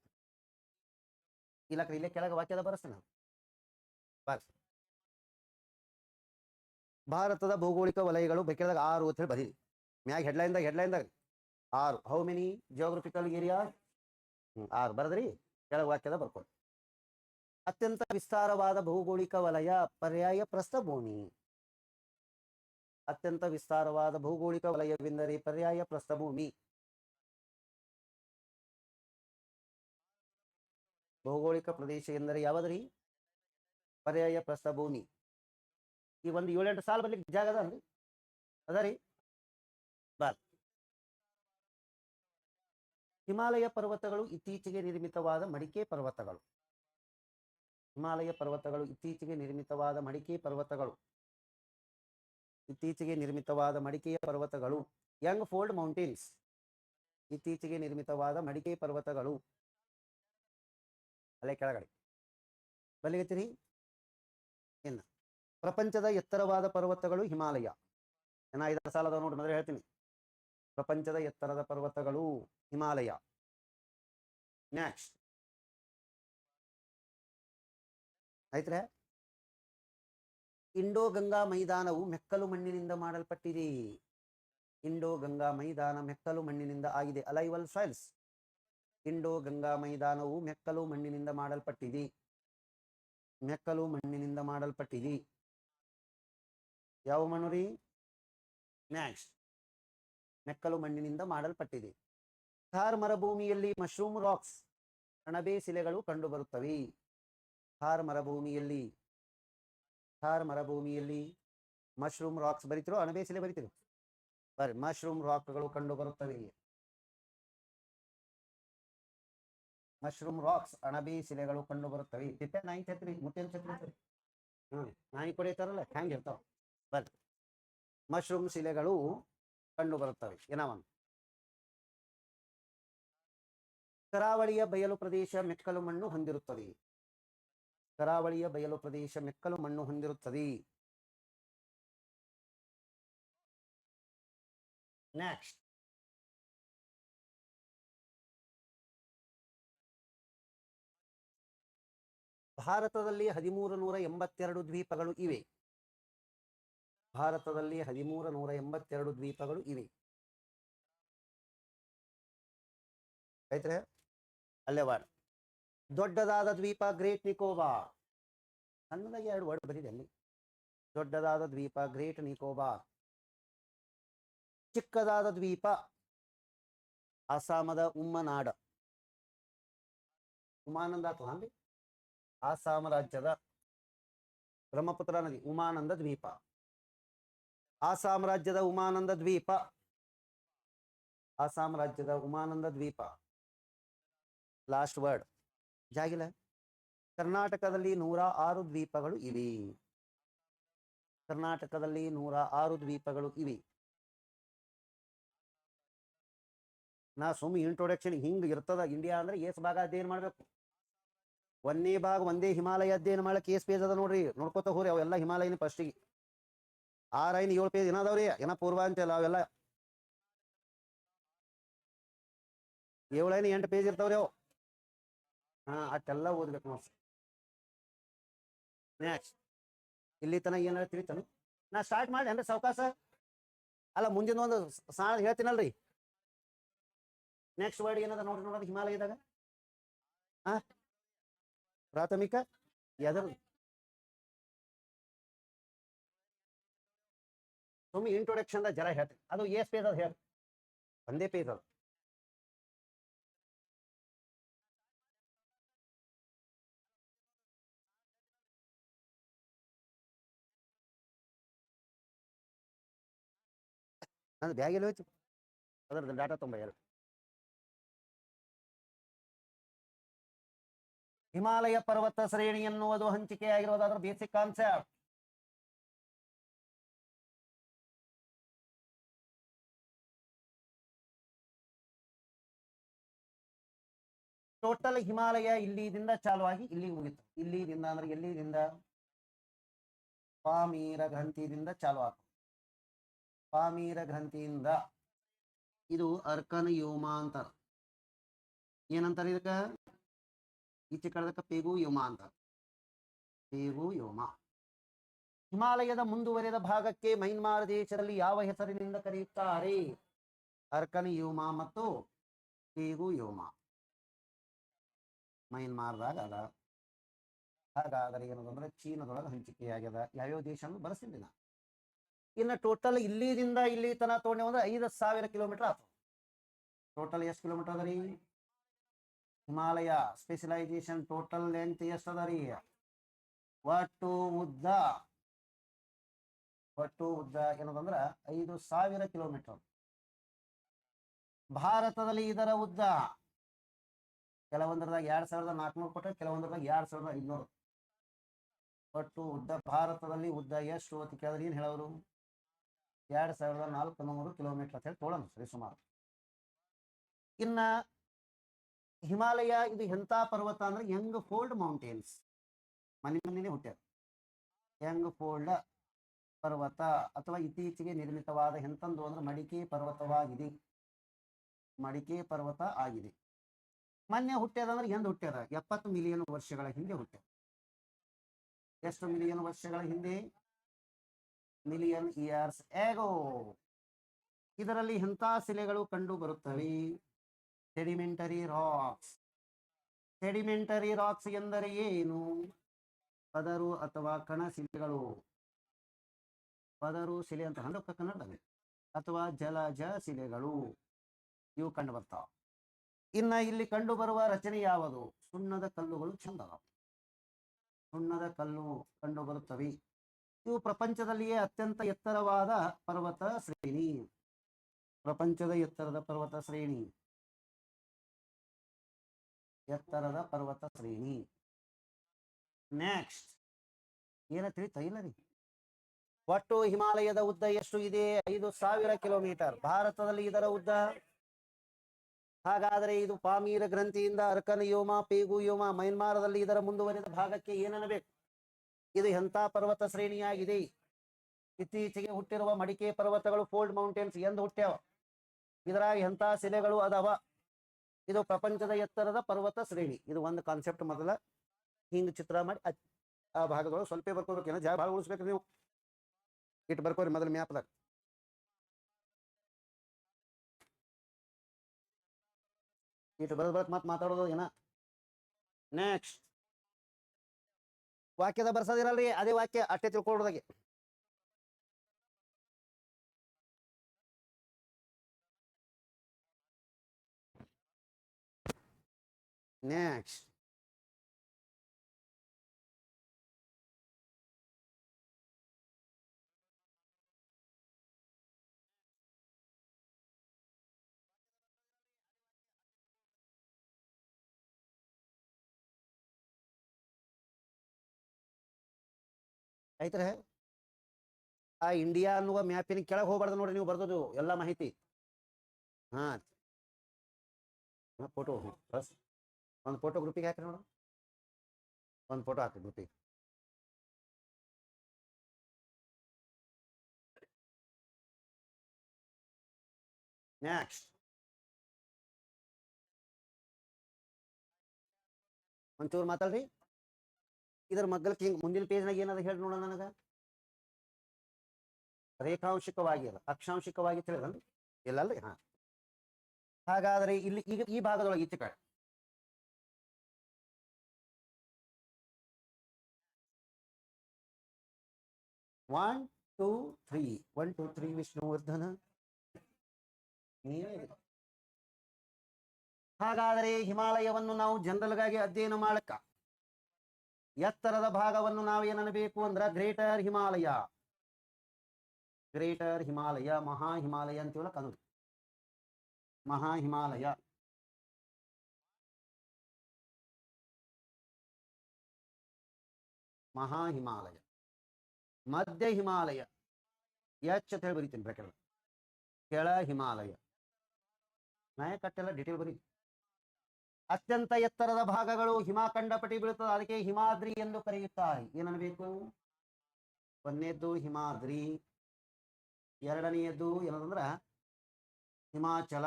ಇಲ್ಲಕ್ರಿ ಇಲ್ಲೇ ಕೆಳಗೆ ವಾಕ್ಯದ ಬರೆಸ್ತೇನೆ ನಾನು. ಭಾರತದ ಭೌಗೋಳಿಕ ವಲಯಗಳು ಬೇಕಿದಾಗ 6 ಅಂತ ಹೇಳಿ ಬರೀರಿ. ಮ್ಯಾಗ ಹೆಡ್ಲೈನ್ದಾಗ 6. How many geographical area? 6 ಬರದ್ರಿ. ಕೆಳಗೆ ವಾಕ್ಯದ ಬರ್ಕೊಳ್ಳಿ. ಅತ್ಯಂತ ವಿಸ್ತಾರವಾದ ಭೌಗೋಳಿಕ ವಲಯ ಪರ್ಯಾಯ ಪ್ರಸ್ಥಭೂಮಿ. ಅತ್ಯಂತ ವಿಸ್ತಾರವಾದ ಭೌಗೋಳಿಕ ವಲಯವೆಂದರೆ ಪರ್ಯಾಯ ಪ್ರಸ್ಥಭೂಮಿ. ಭೌಗೋಳಿಕ ಪ್ರದೇಶ ಎಂದರೆ ಯಾವದ್ರಿ? ಪರ್ಯಾಯ ಪ್ರಸ್ಥಭೂಮಿ. ಈ ಒಂದು 7-8 ಸಾಲ ಬರ್ಲಿಕ್ಕೆ ಜಾಗ ಅದ ಅದರಿ. ಬರ್ ಹಿಮಾಲಯ ಪರ್ವತಗಳು ಇತ್ತೀಚೆಗೆ ನಿರ್ಮಿತವಾದ ಮಡಿಕೆ ಪರ್ವತಗಳು. ಹಿಮಾಲಯ ಪರ್ವತಗಳು ಇತ್ತೀಚೆಗೆ ನಿರ್ಮಿತವಾದ ಮಡಿಕೆ ಪರ್ವತಗಳು. ಇತ್ತೀಚೆಗೆ ನಿರ್ಮಿತವಾದ ಮಡಿಕೆಯ ಪರ್ವತಗಳು. Young fold mountains. ಇತ್ತೀಚೆಗೆ ನಿರ್ಮಿತವಾದ ಮಡಿಕೆ ಪರ್ವತಗಳು. ಅಲ್ಲೇ ಕೆಳಗಡೆ ಬಲ್ಲಿಗತ್ತೀರಿ. ಇನ್ನು ಪ್ರಪಂಚದ ಎತ್ತರವಾದ ಪರ್ವತಗಳು ಹಿಮಾಲಯ. ಏನ 5 ಸಾಲ ಅದಾವ ನೋಡಿ, ಮೊದಲೇ ಹೇಳ್ತೀನಿ. ಪ್ರಪಂಚದ ಎತ್ತರದ ಪರ್ವತಗಳು ಹಿಮಾಲಯ. ನೆಕ್ಸ್ಟ್ ಆಯ್ತ್ರೆ. ಇಂಡೋ ಗಂಗಾ ಮೈದಾನವು ಮೆಕ್ಕಲು ಮಣ್ಣಿನಿಂದ ಮಾಡಲ್ಪಟ್ಟಿದೆ. ಇಂಡೋ ಗಂಗಾ ಮೈದಾನ ಮೆಕ್ಕಲು ಮಣ್ಣಿನಿಂದ ಆಗಿದೆ. ಅಲೈವಲ್ ಸಾಯಿಲ್ಸ್. ಇಂಡೋ ಗಂಗಾ ಮೈದಾನವು ಮೆಕ್ಕಲು ಮಣ್ಣಿನಿಂದ ಮಾಡಲ್ಪಟ್ಟಿದೆ. ಮೆಕ್ಕಲು ಮಣ್ಣಿನಿಂದ ಮಾಡಲ್ಪಟ್ಟಿದೆ. ಯಾವ ಮಣ್ಣು ರೀ? ನೆಕ್ಸ್ಟ್ ಮೆಕ್ಕಲು ಮಣ್ಣಿನಿಂದ ಮಾಡಲ್ಪಟ್ಟಿದೆ. ಥಾರ್ ಮರುಭೂಮಿಯಲ್ಲಿ ಮಶ್ರೂಮ್ ರಾಕ್ಸ್, ಅಣಬೆ ಶಿಲೆಗಳು ಕಂಡುಬರುತ್ತವೆ. ಥಾರ್ ಮರುಭೂಮಿಯಲ್ಲಿ ಮಶ್ರೂಮ್ ರಾಕ್ಸ್ ಬರೀತಿರೋ, ಅಣಬೆ ಶಿಲೆ ಬರೀತಿರೋ? ಬರ್ರಿ, ಮಶ್ರೂಮ್ ರಾಕ್ಗಳು ಕಂಡು ಬರುತ್ತವೆ. ಮಶ್ರೂಮ್ ರಾಕ್ಸ್, ಅಣಬೆ ಶಿಲೆಗಳು ಕಂಡು ಬರುತ್ತವೆ. ತಿಪ್ಪೆ ನಾಯಿ ಛತ್ರಿ, ಮುತ್ತಿನ ಛತ್ರಿ. ನಾಯಿ ಕೊಡಿತಾರಲ್ಲ ಹ್ಯಾಂಗ್ ಇರ್ತಾವ. ಬರ್ರಿ, ಮಶ್ರೂಮ್ ಶಿಲೆಗಳು ಕಂಡು ಬರುತ್ತವೆ. ಏನವನ್ ಕರಾವಳಿಯ ಬಯಲು ಪ್ರದೇಶ ಮೆಕ್ಕಲು ಮಣ್ಣು ಹೊಂದಿರುತ್ತದೆ. ಕರಾವಳಿಯ ಬಯಲು ಪ್ರದೇಶ ಮೆಕ್ಕಲು ಮಣ್ಣು ಹೊಂದಿರುತ್ತದೆ. ನೆಕ್ಸ್ಟ್ ಭಾರತದಲ್ಲಿ 1382 ದ್ವೀಪಗಳು ಇವೆ. ಭಾರತದಲ್ಲಿ 1382 ದ್ವೀಪಗಳು ಇವೆ. ಆಯ್ತ್ರೆ, ಅಲ್ಲೇ ವಾರ್ಡ್. ದೊಡ್ಡದಾದ ದ್ವೀಪ ಗ್ರೇಟ್ ನಿಕೋಬಾರ್. ಸಣ್ಣದಾಗಿ 2 ವರ್ಡ್ ಬರೀದೆ ಅಲ್ಲಿ. ದೊಡ್ಡದಾದ ದ್ವೀಪ ಗ್ರೇಟ್ ನಿಕೋಬಾರ್. ಚಿಕ್ಕದಾದ ದ್ವೀಪ ಅಸ್ಸಾಮದ ಉಮ್ಮನಾಡ. ಉಮಾನಂದ ಅಥವಾ ಅಸ್ಸಾಂ ರಾಜ್ಯದ ಬ್ರಹ್ಮಪುತ್ರ ನದಿ ಉಮಾನಂದ ದ್ವೀಪ. ಅಸ್ಸಾಂ ರಾಜ್ಯದ ಉಮಾನಂದ ದ್ವೀಪ. ಅಸ್ಸಾಂ ರಾಜ್ಯದ ಉಮಾನಂದ ದ್ವೀಪ. ಲಾಸ್ಟ್ ವರ್ಡ್ ಜಾಗಿಲ್ಲ. ಕರ್ನಾಟಕದಲ್ಲಿ 106 ದ್ವೀಪಗಳು ಇವೆ. ಕರ್ನಾಟಕದಲ್ಲಿ 106 ದ್ವೀಪಗಳು ಇವೆ. ನಾ ಸುಮ್ಮನೆ ಇಂಟ್ರೊಡಕ್ಷನ್ ಹಿಂಗ್ ಇರ್ತದ. ಇಂಡಿಯಾ ಅಂದ್ರೆ ಏಸ್ ಭಾಗ ಅಧ್ಯಯನ ಮಾಡ್ಬೇಕು. ಒಂದೇ ಭಾಗ ಒಂದೇ ಹಿಮಾಲಯ ಅಧ್ಯಯನ ಮಾಡಕ್ಕೆ ಏಸ್ ಪೇಜ್ ಅದ ನೋಡ್ರಿ, ನೋಡ್ಕೋತ ಹೋರಿ. ಅವೆಲ್ಲ ಹಿಮಾಲಯನ ಫಸ್ಟಿಗೆ 6 5 7 ಪೇಜ್ ಏನದಾವ್ರಿ. ಏನ ಪೂರ್ವಾಂಚಲ ಅವೆಲ್ಲ 7 8 ಪೇಜ್ ಇರ್ತಾವ್ರಿ ಅವು. ಅಷ್ಟೆಲ್ಲ ಓದ್ಬೇಕು ನೋಡಿ. ನೆಕ್ಸ್ಟ್ ಇಲ್ಲಿ ತನ ಏನಾರ ತಿಳಿತಾನು. ನಾ ಸ್ಟಾರ್ಟ್ ಮಾಡಿ ಅಂದ್ರೆ ಸಾವಕಾಶ ಅಲ್ಲ, ಮುಂದಿನ ಒಂದು ಸಾಲ ಹೇಳ್ತೀನಲ್ರಿ. ನೆಕ್ಸ್ಟ್ ವರ್ಡ್ ಏನದ ನೋಡ್ರಿ ಹಿಮಾಲಯದಾಗ. ಪ್ರಾಥಮಿಕ ಎದರ್ ಸುಮ್ಮನೆ ಇಂಟ್ರೊಡಕ್ಷನ್ ಜರ ಹೇಳ್ತೀನಿ. ಅದು ಎಸ್ ಪೇಜ್ ಅದು ಹೇಳಿ, ಒಂದೇ ಪೇಜ್ ಅದು. ನಂದು ಬ್ಯಾಗ್ ಎಲ್ಲಿ ಹೋಯ್ತು? ಅದರದ್ದು ಡಾಟಾ 92. ಹಿಮಾಲಯ ಪರ್ವತ ಶ್ರೇಣಿ ಎನ್ನುವುದು ಹಂಚಿಕೆಯಾಗಿರುವುದು ಅದರ ಬೇಸಿಕ್ ಕಾನ್ಸೆಪ್ಟ್. ಟೋಟಲ್ ಹಿಮಾಲಯ ಇಲ್ಲಿದಿಂದ ಚಾಲುವಾಗಿ ಇಲ್ಲಿಗೆ ಮುಗಿತು. ಇಲ್ಲಿದಿಂದ ಅಂದ್ರೆ ಎಲ್ಲಿದಿಂದ? ಪಾಮೀರ ಗ್ರಂಥಿಯಿಂದ ಚಾಲು ಆಗ್ತದೆ. ಪಾಮೀರ ಗ್ರಂಥಿಯಿಂದ ಇದು ಅರ್ಕನ ಯೋಮ ಅಂತಾರ. ಏನಂತಾರ ಇದಕ್ಕ? ಈಚೆ ಕಡದಕ್ಕ ಪೇಗು ಯೋಮ ಅಂತಾರ. ಪೇಗು ಯೋಮ. ಹಿಮಾಲಯದ ಮುಂದುವರೆದ ಭಾಗಕ್ಕೆ ಮೈನ್ಮಾರ್ ದೇಶದಲ್ಲಿ ಯಾವ ಹೆಸರಿನಿಂದ ಕರೆಯುತ್ತಾರೆ? ಅರ್ಕನ ಯೋಮ ಮತ್ತು ಪೇಗು ಯೋಮ. ಮೈನ್ಮಾರ್ದಾಗ ಅದ. ಹಾಗಾದರೆ ಏನದಂದ್ರೆ ಚೀನಾದೊಳಗೆ ಹಂಚಿಕೆಯಾಗ್ಯದ. ಯಾವ್ಯಾವ ದೇಶ ಅಂದ್ರೆ ಬರ್ಸಿಲ್ಲ. ಇನ್ನು ಟೋಟಲ್ ಇಲ್ಲಿದಿಂದ ಇಲ್ಲಿ ತನಕ ತಗೊಂಡೆ ಅಂದ್ರೆ 5,000 ಕಿಲೋಮೀಟರ್ ಆಗ್ತದೆ. ಟೋಟಲ್ ಎಷ್ಟು ಕಿಲೋಮೀಟರ್ ಅದ ರೀ? ಹಿಮಾಲಯ ಸ್ಪೆಷಲೈಸೇಷನ್ ಟೋಟಲ್ ಲೆಂತ್ ಎಷ್ಟು ಅದ ರೀ? ಒಟ್ಟು ಉದ್ದ ಏನದಂದ್ರ 5,000 ಕಿಲೋಮೀಟರ್. ಭಾರತದಲ್ಲಿ ಇದರ ಉದ್ದ ಕೆಲವೊಂದರದಾಗ 2,400 ಕೊಟ್ಟರೆ, ಕೆಲವೊಂದರದಾಗ 2,500. ಒಟ್ಟು ಉದ್ದ ಭಾರತದಲ್ಲಿ ಉದ್ದ ಎಷ್ಟು ಅಂತ ಕೇಳಿದ್ರೆ ಏನ್ ಹೇಳೋರು? 2,400 ಕಿಲೋಮೀಟರ್ ಅಂತ ಹೇಳಿ ತೋಳೋಣ ಸರಿ ಸುಮಾರು. ಇನ್ನ ಹಿಮಾಲಯ ಇದು ಎಂಥ ಪರ್ವತ ಅಂದ್ರೆ ಯಂಗ್ ಫೋಲ್ಡ್ ಮೌಂಟೇನ್ಸ್. ಮನೆಯೇ ಹುಟ್ಟ್ಯಾರ. ಯಂಗ್ ಫೋಲ್ಡ್ ಪರ್ವತ ಅಥವಾ ಇತ್ತೀಚೆಗೆ ನಿರ್ಮಿತವಾದ ಎಂತಂದು ಅಂದ್ರೆ ಮಡಿಕೆ ಪರ್ವತವಾಗಿದೆ. ಮಡಿಕೆ ಪರ್ವತ ಆಗಿದೆ. ಮೊನ್ನೆ ಹುಟ್ಟ್ಯದಂದ್ರೆ ಎಂದು ಹುಟ್ಟ್ಯದ? 70 ಮಿಲಿಯನ್ ವರ್ಷಗಳ ಹಿಂದೆ ಹುಟ್ಟ್ಯದ. ಎಷ್ಟು ಮಿಲಿಯನ್ ವರ್ಷಗಳ ಹಿಂದೆ? Million years ago. ಇದರಲ್ಲಿ ಎಂಥ ಶಿಲೆಗಳು ಕಂಡು ಬರುತ್ತವೆ? Sedimentary racks. ಸೆಡಿಮೆಂಟರಿ ರಾಕ್ಸ್ ಎಂದರೆ ಏನು? ಪದರು ಅಥವಾ ಕಣಶಿಲೆಗಳು. ಪದರು ಶಿಲೆ ಅಂತ ಅಂದ್ರೆ ಕನ್ನಡದಲ್ಲಿ, ಅಥವಾ ಜಲಜ ಶಿಲೆಗಳು ಇವು ಕಂಡು ಬರ್ತಾವ. ಇನ್ನ ಇಲ್ಲಿ ಕಂಡು ಬರುವ ರಚನೆ ಯಾವುದು? ಸುಣ್ಣದ ಕಲ್ಲುಗಳು ಚಂದ. ಸುಣ್ಣದ ಕಲ್ಲು ಕಂಡು ಬರುತ್ತವೆ. ಇವು ಪ್ರಪಂಚದಲ್ಲಿಯೇ ಅತ್ಯಂತ ಎತ್ತರವಾದ ಪರ್ವತ ಶ್ರೇಣಿ. ಪ್ರಪಂಚದ ಎತ್ತರದ ಪರ್ವತ ಶ್ರೇಣಿ. ಎತ್ತರದ ಪರ್ವತ ಶ್ರೇಣಿ. ನೆಕ್ಸ್ಟ್ ಏನ ತಿಳಿತಾ ಇಲ್ಲ ರೀ? ಒಟ್ಟು ಹಿಮಾಲಯದ ಉದ್ದ ಎಷ್ಟು ಇದೆ? 5,000 ಕಿಲೋಮೀಟರ್. ಭಾರತದಲ್ಲಿ ಇದರ ಉದ್ದ? ಹಾಗಾದರೆ ಇದು ಪಾಮೀರ ಗ್ರಂಥಿಯಿಂದ ಅರ್ಕನ ಯೋಮ, ಪೇಗು ಯೋಮ. ಮೈನ್ಮಾರದಲ್ಲಿ ಇದರ ಮುಂದುವರೆದ ಭಾಗಕ್ಕೆ ಏನನ್ನಬೇಕು? ಇದು ಎಂಥ ಪರ್ವತ ಶ್ರೇಣಿಯಾಗಿದೆ? ಇತ್ತೀಚೆಗೆ ಹುಟ್ಟಿರುವ ಮಡಿಕೆ ಪರ್ವತಗಳು ಫೋಲ್ಡ್ ಮೌಂಟೇನ್ಸ್ ಎಂದು ಹುಟ್ಟ್ಯಾವ. ಇದರಾಗ ಎಂಥ ಶಿಲೆಗಳು ಅದಾವ? ಇದು ಪ್ರಪಂಚದ ಎತ್ತರದ ಪರ್ವತ ಶ್ರೇಣಿ. ಇದು ಒಂದು ಕಾನ್ಸೆಪ್ಟ್. ಮೊದಲ ಹಿಂಗ್ ಚಿತ್ರ ಮಾಡಿ ಆ ಭಾಗದೊಳಗೆ ಸ್ವಲ್ಪ ಬರ್ಕೋಬೇಕು. ಏನೋ ಜಾಗ ಭಾಳ ಉಳಿಸ್ಬೇಕು ನೀವು. ಇಟ್ಟು ಬರ್ಕೋರಿ ಮೊದಲು ಮ್ಯಾಪ್ದಾಗ. ಇಟ್ಟು ಬರೋದ್ ಮತ್ತೆ ಮಾತಾಡೋದು ಏನ. ನೆಕ್ಸ್ಟ್ ವಾಕ್ಯದ ಬರ್ಸೋದಿರಲ್ರಿ, ಅದೇ ವಾಕ್ಯ ಅಷ್ಟೇ ತಿಳ್ಕೊಳ್ಳೋದಾಗೆ. ನೆಕ್ಸ್ಟ್ ಆಯ್ತ್ರೆ. ಆ ಇಂಡಿಯಾ ಅನ್ನುವ ಮ್ಯಾಪಿನ ಕೆಳಗೆ ಹೋಗ್ಬಾರ್ದು ನೋಡ್ರಿ ನೀವು ಬರ್ದೋದು ಎಲ್ಲ ಮಾಹಿತಿ. ಹಾ ಫೋಟೋ ಬಸ್ ಒಂದು ಫೋಟೋ ಗ್ರೂಪಿಗೆ ಹಾಕ್ರಿ ನೋಡು. ಒಂದು ಫೋಟೋ ಹಾಕಿ ಗ್ರೂಪಿಗೆ. ನೆಕ್ಸ್ಟ್ ಒಂಚೂರು ಮಾತಾಡ್ರಿ. ಇದ್ರ ಮಗ್ಗಲ್కి ಹಿಂಗ್ ಮುಂದಿನ ಪೇಜ್ನಾಗ ಏನದ ಹೇಳಿ ನೋಡೋಣ ನನಗ. ರೇಖಾಂಶಿಕವಾಗಿ ಅದ, ಅಕ್ಷಾಂಶಿಕವಾಗಿ ತಿಳಿದಲ್ರಿ? ಇಲ್ಲಲ್ರಿ. ಹಾ ಹಾಗಾದ್ರೆ ಇಲ್ಲಿ ಈಗ ಈ ಭಾಗದೊಳಗೆ ಈಚೆ ಕಡೆ ಒನ್ ಟೂ ತ್ರೀ ವಿಷ್ಣುವರ್ಧನ. ಹಾಗಾದರೆ ಹಿಮಾಲಯವನ್ನು ನಾವು ಜನರಲ್ಗಾಗಿ ಅಧ್ಯಯನ ಮಾಡಕ್ಕ ಎತ್ತರದ ಭಾಗವನ್ನು ನಾವು ಏನನ್ನಬೇಕು ಅಂದ್ರ ಗ್ರೇಟರ್ ಹಿಮಾಲಯ. ಗ್ರೇಟರ್ ಹಿಮಾಲಯ, ಮಹಾ ಹಿಮಾಲಯ ಅಂತ ಹೇಳಕ್ ಅದು. ಮಹಾ ಹಿಮಾಲಯ, ಮಹಾ ಹಿಮಾಲಯ. ಮಧ್ಯ ಹಿಮಾಲಯ, ಎಚ್ ಅಂತ ಹೇಳಿ ಬರೀತೀನಿ ಬ್ರಾಕೆಟ್. ಕೆಳ ಹಿಮಾಲಯ, ನಾಯ ಕಟ್ಟೆಲ್ಲ ಡಿಟೇಲ್ ಬರೀ. ಅತ್ಯಂತ ಎತ್ತರದ ಭಾಗಗಳು ಹಿಮಖಂಡಪಟಿ ಬೀಳುತ್ತದೆ, ಅದಕ್ಕೆ ಹಿಮಾದ್ರಿ ಎಂದು ಕರೆಯುತ್ತಾರೆ. ಏನನ್ಬೇಕು? ಒಂದನೇದ್ದು ಹಿಮಾದ್ರಿ, ಎರಡನೆಯದ್ದು ಏನಂದ್ರ ಹಿಮಾಚಲ,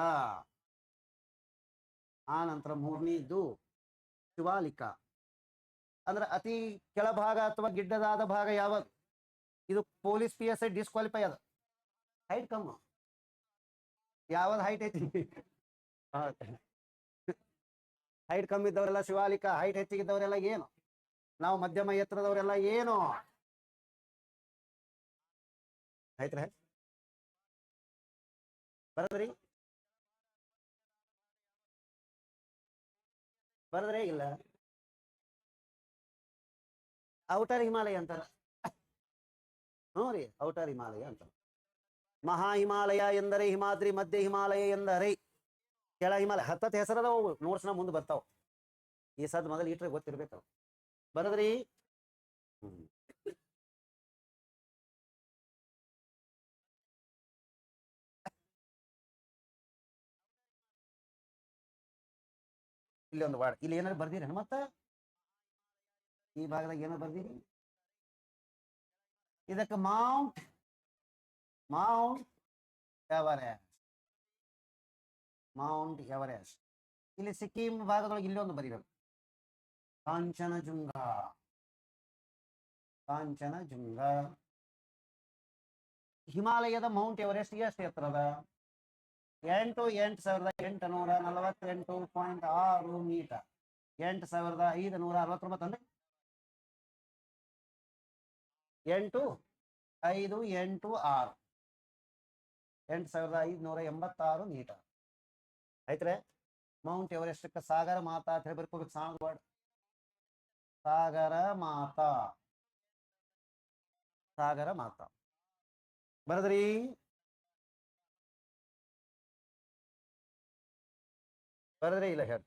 ಆ ನಂತರ ಮೂರನೇದ್ದು ಶಿವಾಲಿಕ. ಅಂದ್ರೆ ಅತಿ ಕೆಳಭಾಗ ಅಥವಾ ಗಿಡ್ಡದಾದ ಭಾಗ ಯಾವುದು? ಇದು ಪೊಲೀಸ್ PSI ಡಿಸ್ಕ್ವಾಲಿಫೈ ಅದ. ಹೈಟ್ ಕಮ್ಮು, ಯಾವ್ದು ಹೈಟ್ ಐತಿ? ಹೈಟ್ ಕಮ್ಮಿ ಇದ್ದವರೆಲ್ಲ ಶಿವಾಲಿಕ, ಹೈಟ್ ಹೆಚ್ಚಿಗಿದ್ದವರೆಲ್ಲ ಏನು? ನಾವು ಮಧ್ಯಮ ಎತ್ತರದವರೆಲ್ಲ ಏನು? ಆಯ್ತ್ರ ಬರದ್ರಿ? ಬರದ್ರೆ ಇಲ್ಲ, ಔಟರ್ ಹಿಮಾಲಯ ಅಂತಾರ. ಹ್ಞೂ ರೀ, ಔಟರ್ ಹಿಮಾಲಯ ಅಂತ. ಮಹಾ ಹಿಮಾಲಯ ಎಂದರೆ ಹಿಮಾದ್ರಿ, ಮಧ್ಯ ಹಿಮಾಲಯ ಎಂದರೆ ಕೆಳ ಹಿಮಾಲಯ. ಹತ್ತತ್ತು ಹೆಸರದವು ನೋಟ್ಸ್ನ ಮುಂದೆ ಬರ್ತಾವ. ಈ ಸದ್ ಮೊದಲು ಈಟ್ರೆ ಗೊತ್ತಿರ್ಬೇಕು. ಬರದ್ರಿ? ಇಲ್ಲಿ ಒಂದು ವಾರ್ಡ್, ಇಲ್ಲಿ ಏನಾದ್ರು ಬರ್ದಿರೇನು? ಮತ್ತ ಈ ಭಾಗದಾಗ ಏನೋ ಬರ್ದಿರಿ. ಇದಕ್ಕೆ ಮೌಂಟ್ ಎವರೆಸ್ಟ್, ಮೌಂಟ್ ಎವರೆಸ್ಟ್. ಇಲ್ಲಿ ಸಿಕ್ಕಿಂ ಭಾಗದೊಳಗೆ ಇಲ್ಲಿ ಒಂದು ಬರೀಬೇಕು, ಕಾಂಚನಜುಂಗ. ಕಾಂಚನಜುಂಗ. ಹಿಮಾಲಯದ ಮೌಂಟ್ ಎವರೆಸ್ಟ್ ಎಷ್ಟು ಎತ್ತರದ? 8,848.6 ಮೀಟರ್. 8,569 ಅಂದ್ರೆ 8,586 8,586 ಮೀಟರ್ ಆಯ್ತ್ರೆ. ಮೌಂಟ್ ಎವರೆಸ್ಟ್ ಸಾಗರ ಮಾತಾ ಅಂತ ಹೇಳಿ ಬರ್ಕೋಬೇಕು. ಸಾಗರ ಮಾತಾ, ಸಾಗರ ಮಾತಾ. ಬರದ್ರಿ? ಬರದ್ರಿ ಇಲ್ಲ ಹೇಳಿ.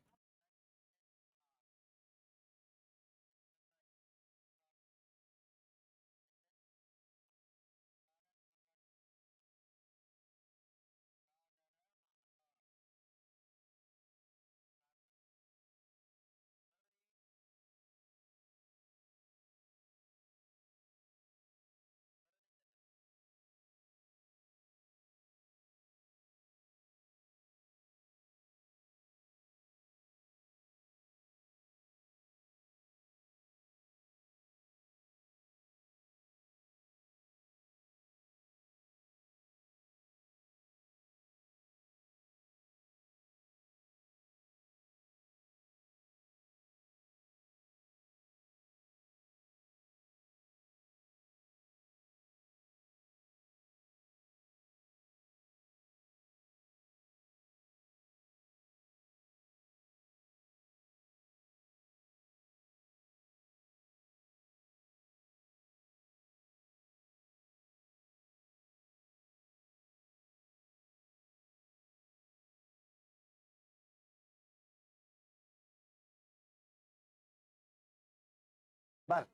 ಬರ್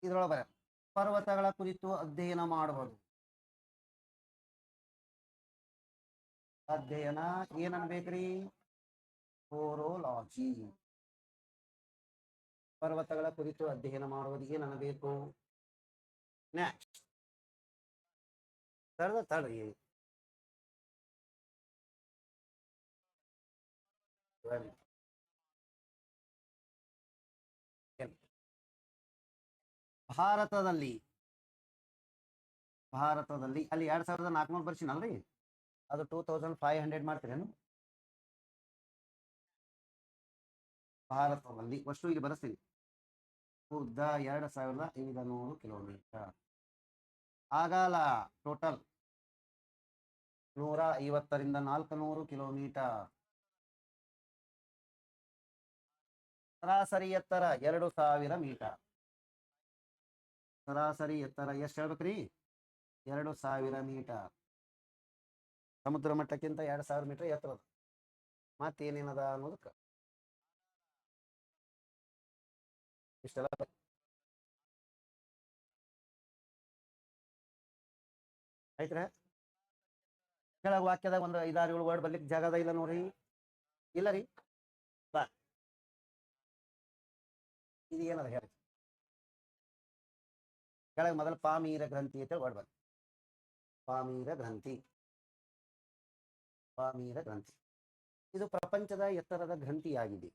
ಇದ್ರೊಳಗೆ ಬರ ಪರ್ವತಗಳ ಕುರಿತು ಅಧ್ಯಯನ ಮಾಡಬಹುದು. ಅಧ್ಯಯನ ಏನನ್ಬೇಕ್ರಿ? ಓರೋಲಾಜಿ. ಪರ್ವತಗಳ ಕುರಿತು ಅಧ್ಯಯನ ಮಾಡುವುದು ಏನನ್ನಬೇಕು? ನೆಕ್ಸ್ಟ್ ತಡ್ರಿ. ಭಾರತದಲ್ಲಿ ಅಲ್ಲಿ 2,400 ಬರ್ಸಿನಲ್ರಿ, ಅದು 2,500 ಮಾಡ್ತೀರೇನು? ಭಾರತದಲ್ಲಿ ಅಷ್ಟು ಇಲ್ಲಿ ಬರೆಸ್ತೀನಿ. ಉದ್ದ 2,500 ಕಿಲೋಮೀಟರ್. ಆಗಲ ಟೋಟಲ್ 150ರಿಂದ 400 ಕಿಲೋಮೀಟರ್. ಸರಾಸರಿ ಎತ್ತರ 2,000 ಮೀಟರ್. ಸರಾಸರಿ ಎತ್ತರ ಎಷ್ಟು ಹೇಳ್ಬೇಕ್ರಿ? 2000 ಮೀಟರ್. ಸಮುದ್ರ ಮಟ್ಟಕ್ಕಿಂತ 2000 ಮೀಟರ್ ಎತ್ತರದ. ಮತ್ತೇನೇನದ ಅನ್ನೋದಕ್ಕೆ ಇಷ್ಟೆಲ್ಲ ಆಯ್ತ್ರ. ಕೆಳಗ ವಾಕ್ಯದಾಗ ಒಂದು 5-6-7 ವರ್ಡ್ ಬರ್ಲಿಕ್ಕೆ ಜಾಗದ ಇಲ್ಲ ನೋಡ್ರಿ. ಇಲ್ಲ ರೀ, ಬಾ ಇದು ಏನದ ಹೇಳಿ. ಕೆಳಗೆ ಮೊದಲು ಪಾಮೀರ ಗ್ರಂಥಿ ಅಂತ ವರ್ಡ್ ಬಂತು. ಪಾಮೀರ ಗ್ರಂಥಿ. ಪಾಮೀರ ಗ್ರಂಥಿ ಇದು ಪ್ರಪಂಚದ ಎತ್ತರದ ಗ್ರಂಥಿಯಾಗಿದೆ.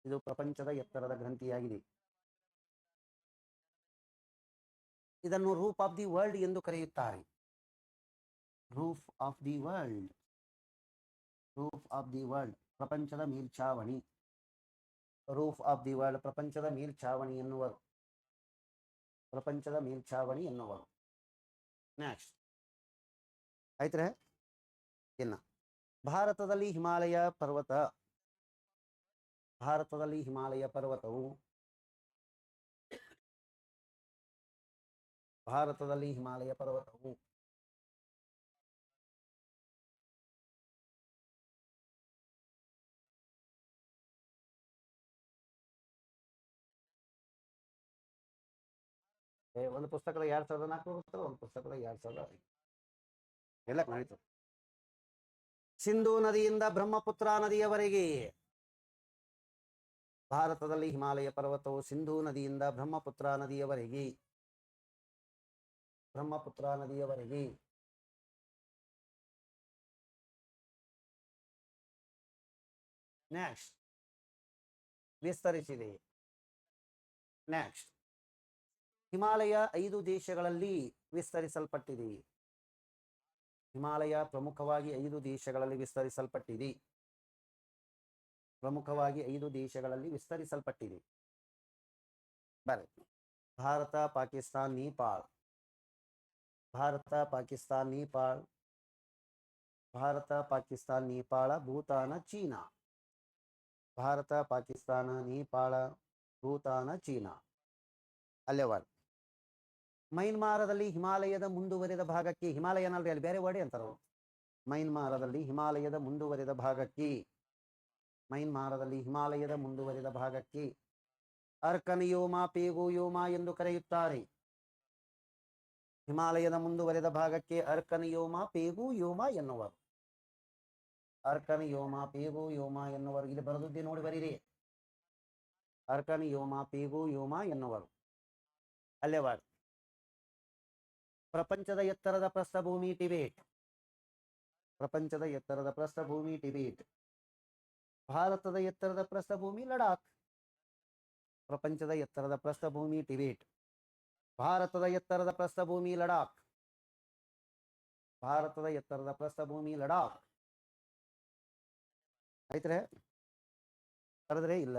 ಇದು ಪ್ರಪಂಚದ ಎತ್ತರದ ಗ್ರಂಥಿಯಾಗಿದೆ. ಇದನ್ನು ರೂಫ್ ಆಫ್ ದಿ ವರ್ಲ್ಡ್ ಎಂದು ಕರೆಯುತ್ತಾರೆ. Roof of the world. Roof of the world ಪ್ರಪಂಚದ ಮೇಲ್ಛಾವಣಿ. ರೂಫ್ ಆಫ್ ದಿ ವರ್ಲ್ಡ್ ಪ್ರಪಂಚದ ಮೇಲ್ಛಾವಣಿ ಎನ್ನುವರು. ಪ್ರಪಂಚದ ಮೇಲ್ಛಾವಣಿ ಎನ್ನುವರು. ನೆಕ್ಸ್ಟ್ ಆಯ್ತ್ರೆ. ಇನ್ನ ಭಾರತದಲ್ಲಿ ಹಿಮಾಲಯ ಪರ್ವತ. ಭಾರತದಲ್ಲಿ ಹಿಮಾಲಯ ಪರ್ವತವು ಭಾರತದಲ್ಲಿ ಹಿಮಾಲಯ ಪರ್ವತವು ಒಂದು ಪುಸ್ತಕದ 2400 ಒಂದು ಪುಸ್ತಕದ 2000 ಎಲ್ಲ ನಡೀತು. ಸಿಂಧೂ ನದಿಯಿಂದ ಬ್ರಹ್ಮಪುತ್ರ ನದಿಯವರೆಗೆ ಭಾರತದಲ್ಲಿ ಹಿಮಾಲಯ ಪರ್ವತವು ಸಿಂಧೂ ನದಿಯಿಂದ ಬ್ರಹ್ಮಪುತ್ರ ನದಿಯವರೆಗೆ. ಬ್ರಹ್ಮಪುತ್ರ ನದಿಯವರೆಗೆ ನೆಕ್ಸ್ಟ್ ವಿಸ್ತರಿಸಿದೆ. ನೆಕ್ಸ್ಟ್ ಹಿಮಾಲಯ 5 ದೇಶಗಳಲ್ಲಿ ವಿಸ್ತರಿಸಲ್ಪಟ್ಟಿದೆ. ಹಿಮಾಲಯ ಪ್ರಮುಖವಾಗಿ 5 ದೇಶಗಳಲ್ಲಿ ವಿಸ್ತರಿಸಲ್ಪಟ್ಟಿದೆ. ಪ್ರಮುಖವಾಗಿ 5 ದೇಶಗಳಲ್ಲಿ ವಿಸ್ತರಿಸಲ್ಪಟ್ಟಿದೆ. ಬರ ಭಾರತ, ಪಾಕಿಸ್ತಾನ್, ನೇಪಾಳ. ಭಾರತ, ಪಾಕಿಸ್ತಾನ್, ನೇಪಾಳ. ಭಾರತ, ಪಾಕಿಸ್ತಾನ್, ನೇಪಾಳ, ಭೂತಾನ, ಚೀನಾ. ಭಾರತ, ಪಾಕಿಸ್ತಾನ, ನೇಪಾಳ, ಭೂತಾನ, ಚೀನಾ. ಅಲ್ಲೇ ವರ್ಡ್. ಮೈನ್ಮಾರದಲ್ಲಿ ಹಿಮಾಲಯದ ಮುಂದುವರಿದ ಭಾಗಕ್ಕೆ. ಹಿಮಾಲಯ ಅನ್ನಲ್ರಿ, ಅಲ್ಲಿ ಬೇರೆ ವರ್ಡ್ ಅಂತಾರ. ಮೈನ್ಮಾರದಲ್ಲಿ ಹಿಮಾಲಯದ ಮುಂದುವರಿದ ಭಾಗಕ್ಕೆ. ಮೈನ್ಮಾರದಲ್ಲಿ ಹಿಮಾಲಯದ ಮುಂದುವರಿದ ಭಾಗಕ್ಕೆ ಅರ್ಕನಿಯೋಮ, ಪೇಗುಯೋಮ ಎಂದು ಕರೆಯುತ್ತಾರೆ. ಹಿಮಾಲಯದ ಮುಂದುವರಿದ ಭಾಗಕ್ಕೆ ಅರ್ಕನಿಯೋಮ, ಪೇಗುಯೋಮ ಎನ್ನುವರು. ಅರ್ಕನಿಯೋಮ, ಪೇಗುಯೋಮ ಎನ್ನುವರು. ಇಲ್ಲಿ ಬರೆದಿದ್ದೆ ನೋಡಿ ಬರೀರಿ. ಅರ್ಕನಿಯೋಮ, ಪೇಗುಯೋಮ ಎನ್ನುವರು. ಅಲ್ಲೇ ವಾರ. ಪ್ರಪಂಚದ ಎತ್ತರದ ಪ್ರಸ್ಥಭೂಮಿ ಟಿಬೇಟ್. ಪ್ರಪಂಚದ ಎತ್ತರದ ಪ್ರಸ್ಥಭೂಮಿ ಟಿಬೇಟ್. ಭಾರತದ ಎತ್ತರದ ಪ್ರಸ್ಥಭೂಮಿ ಲಡಾಖ್. ಪ್ರಪಂಚದ ಎತ್ತರದ ಪ್ರಸ್ಥಭೂಮಿ ಟಿಬೇಟ್. ಭಾರತದ ಎತ್ತರದ ಪ್ರಸ್ಥಭೂಮಿ ಲಡಾಖ್. ಭಾರತದ ಎತ್ತರದ ಪ್ರಸ್ಥಭೂಮಿ ಲಡಾಖ್. ಆಯ್ತ್ರೆ? ಬರದ್ರೆ ಇಲ್ಲ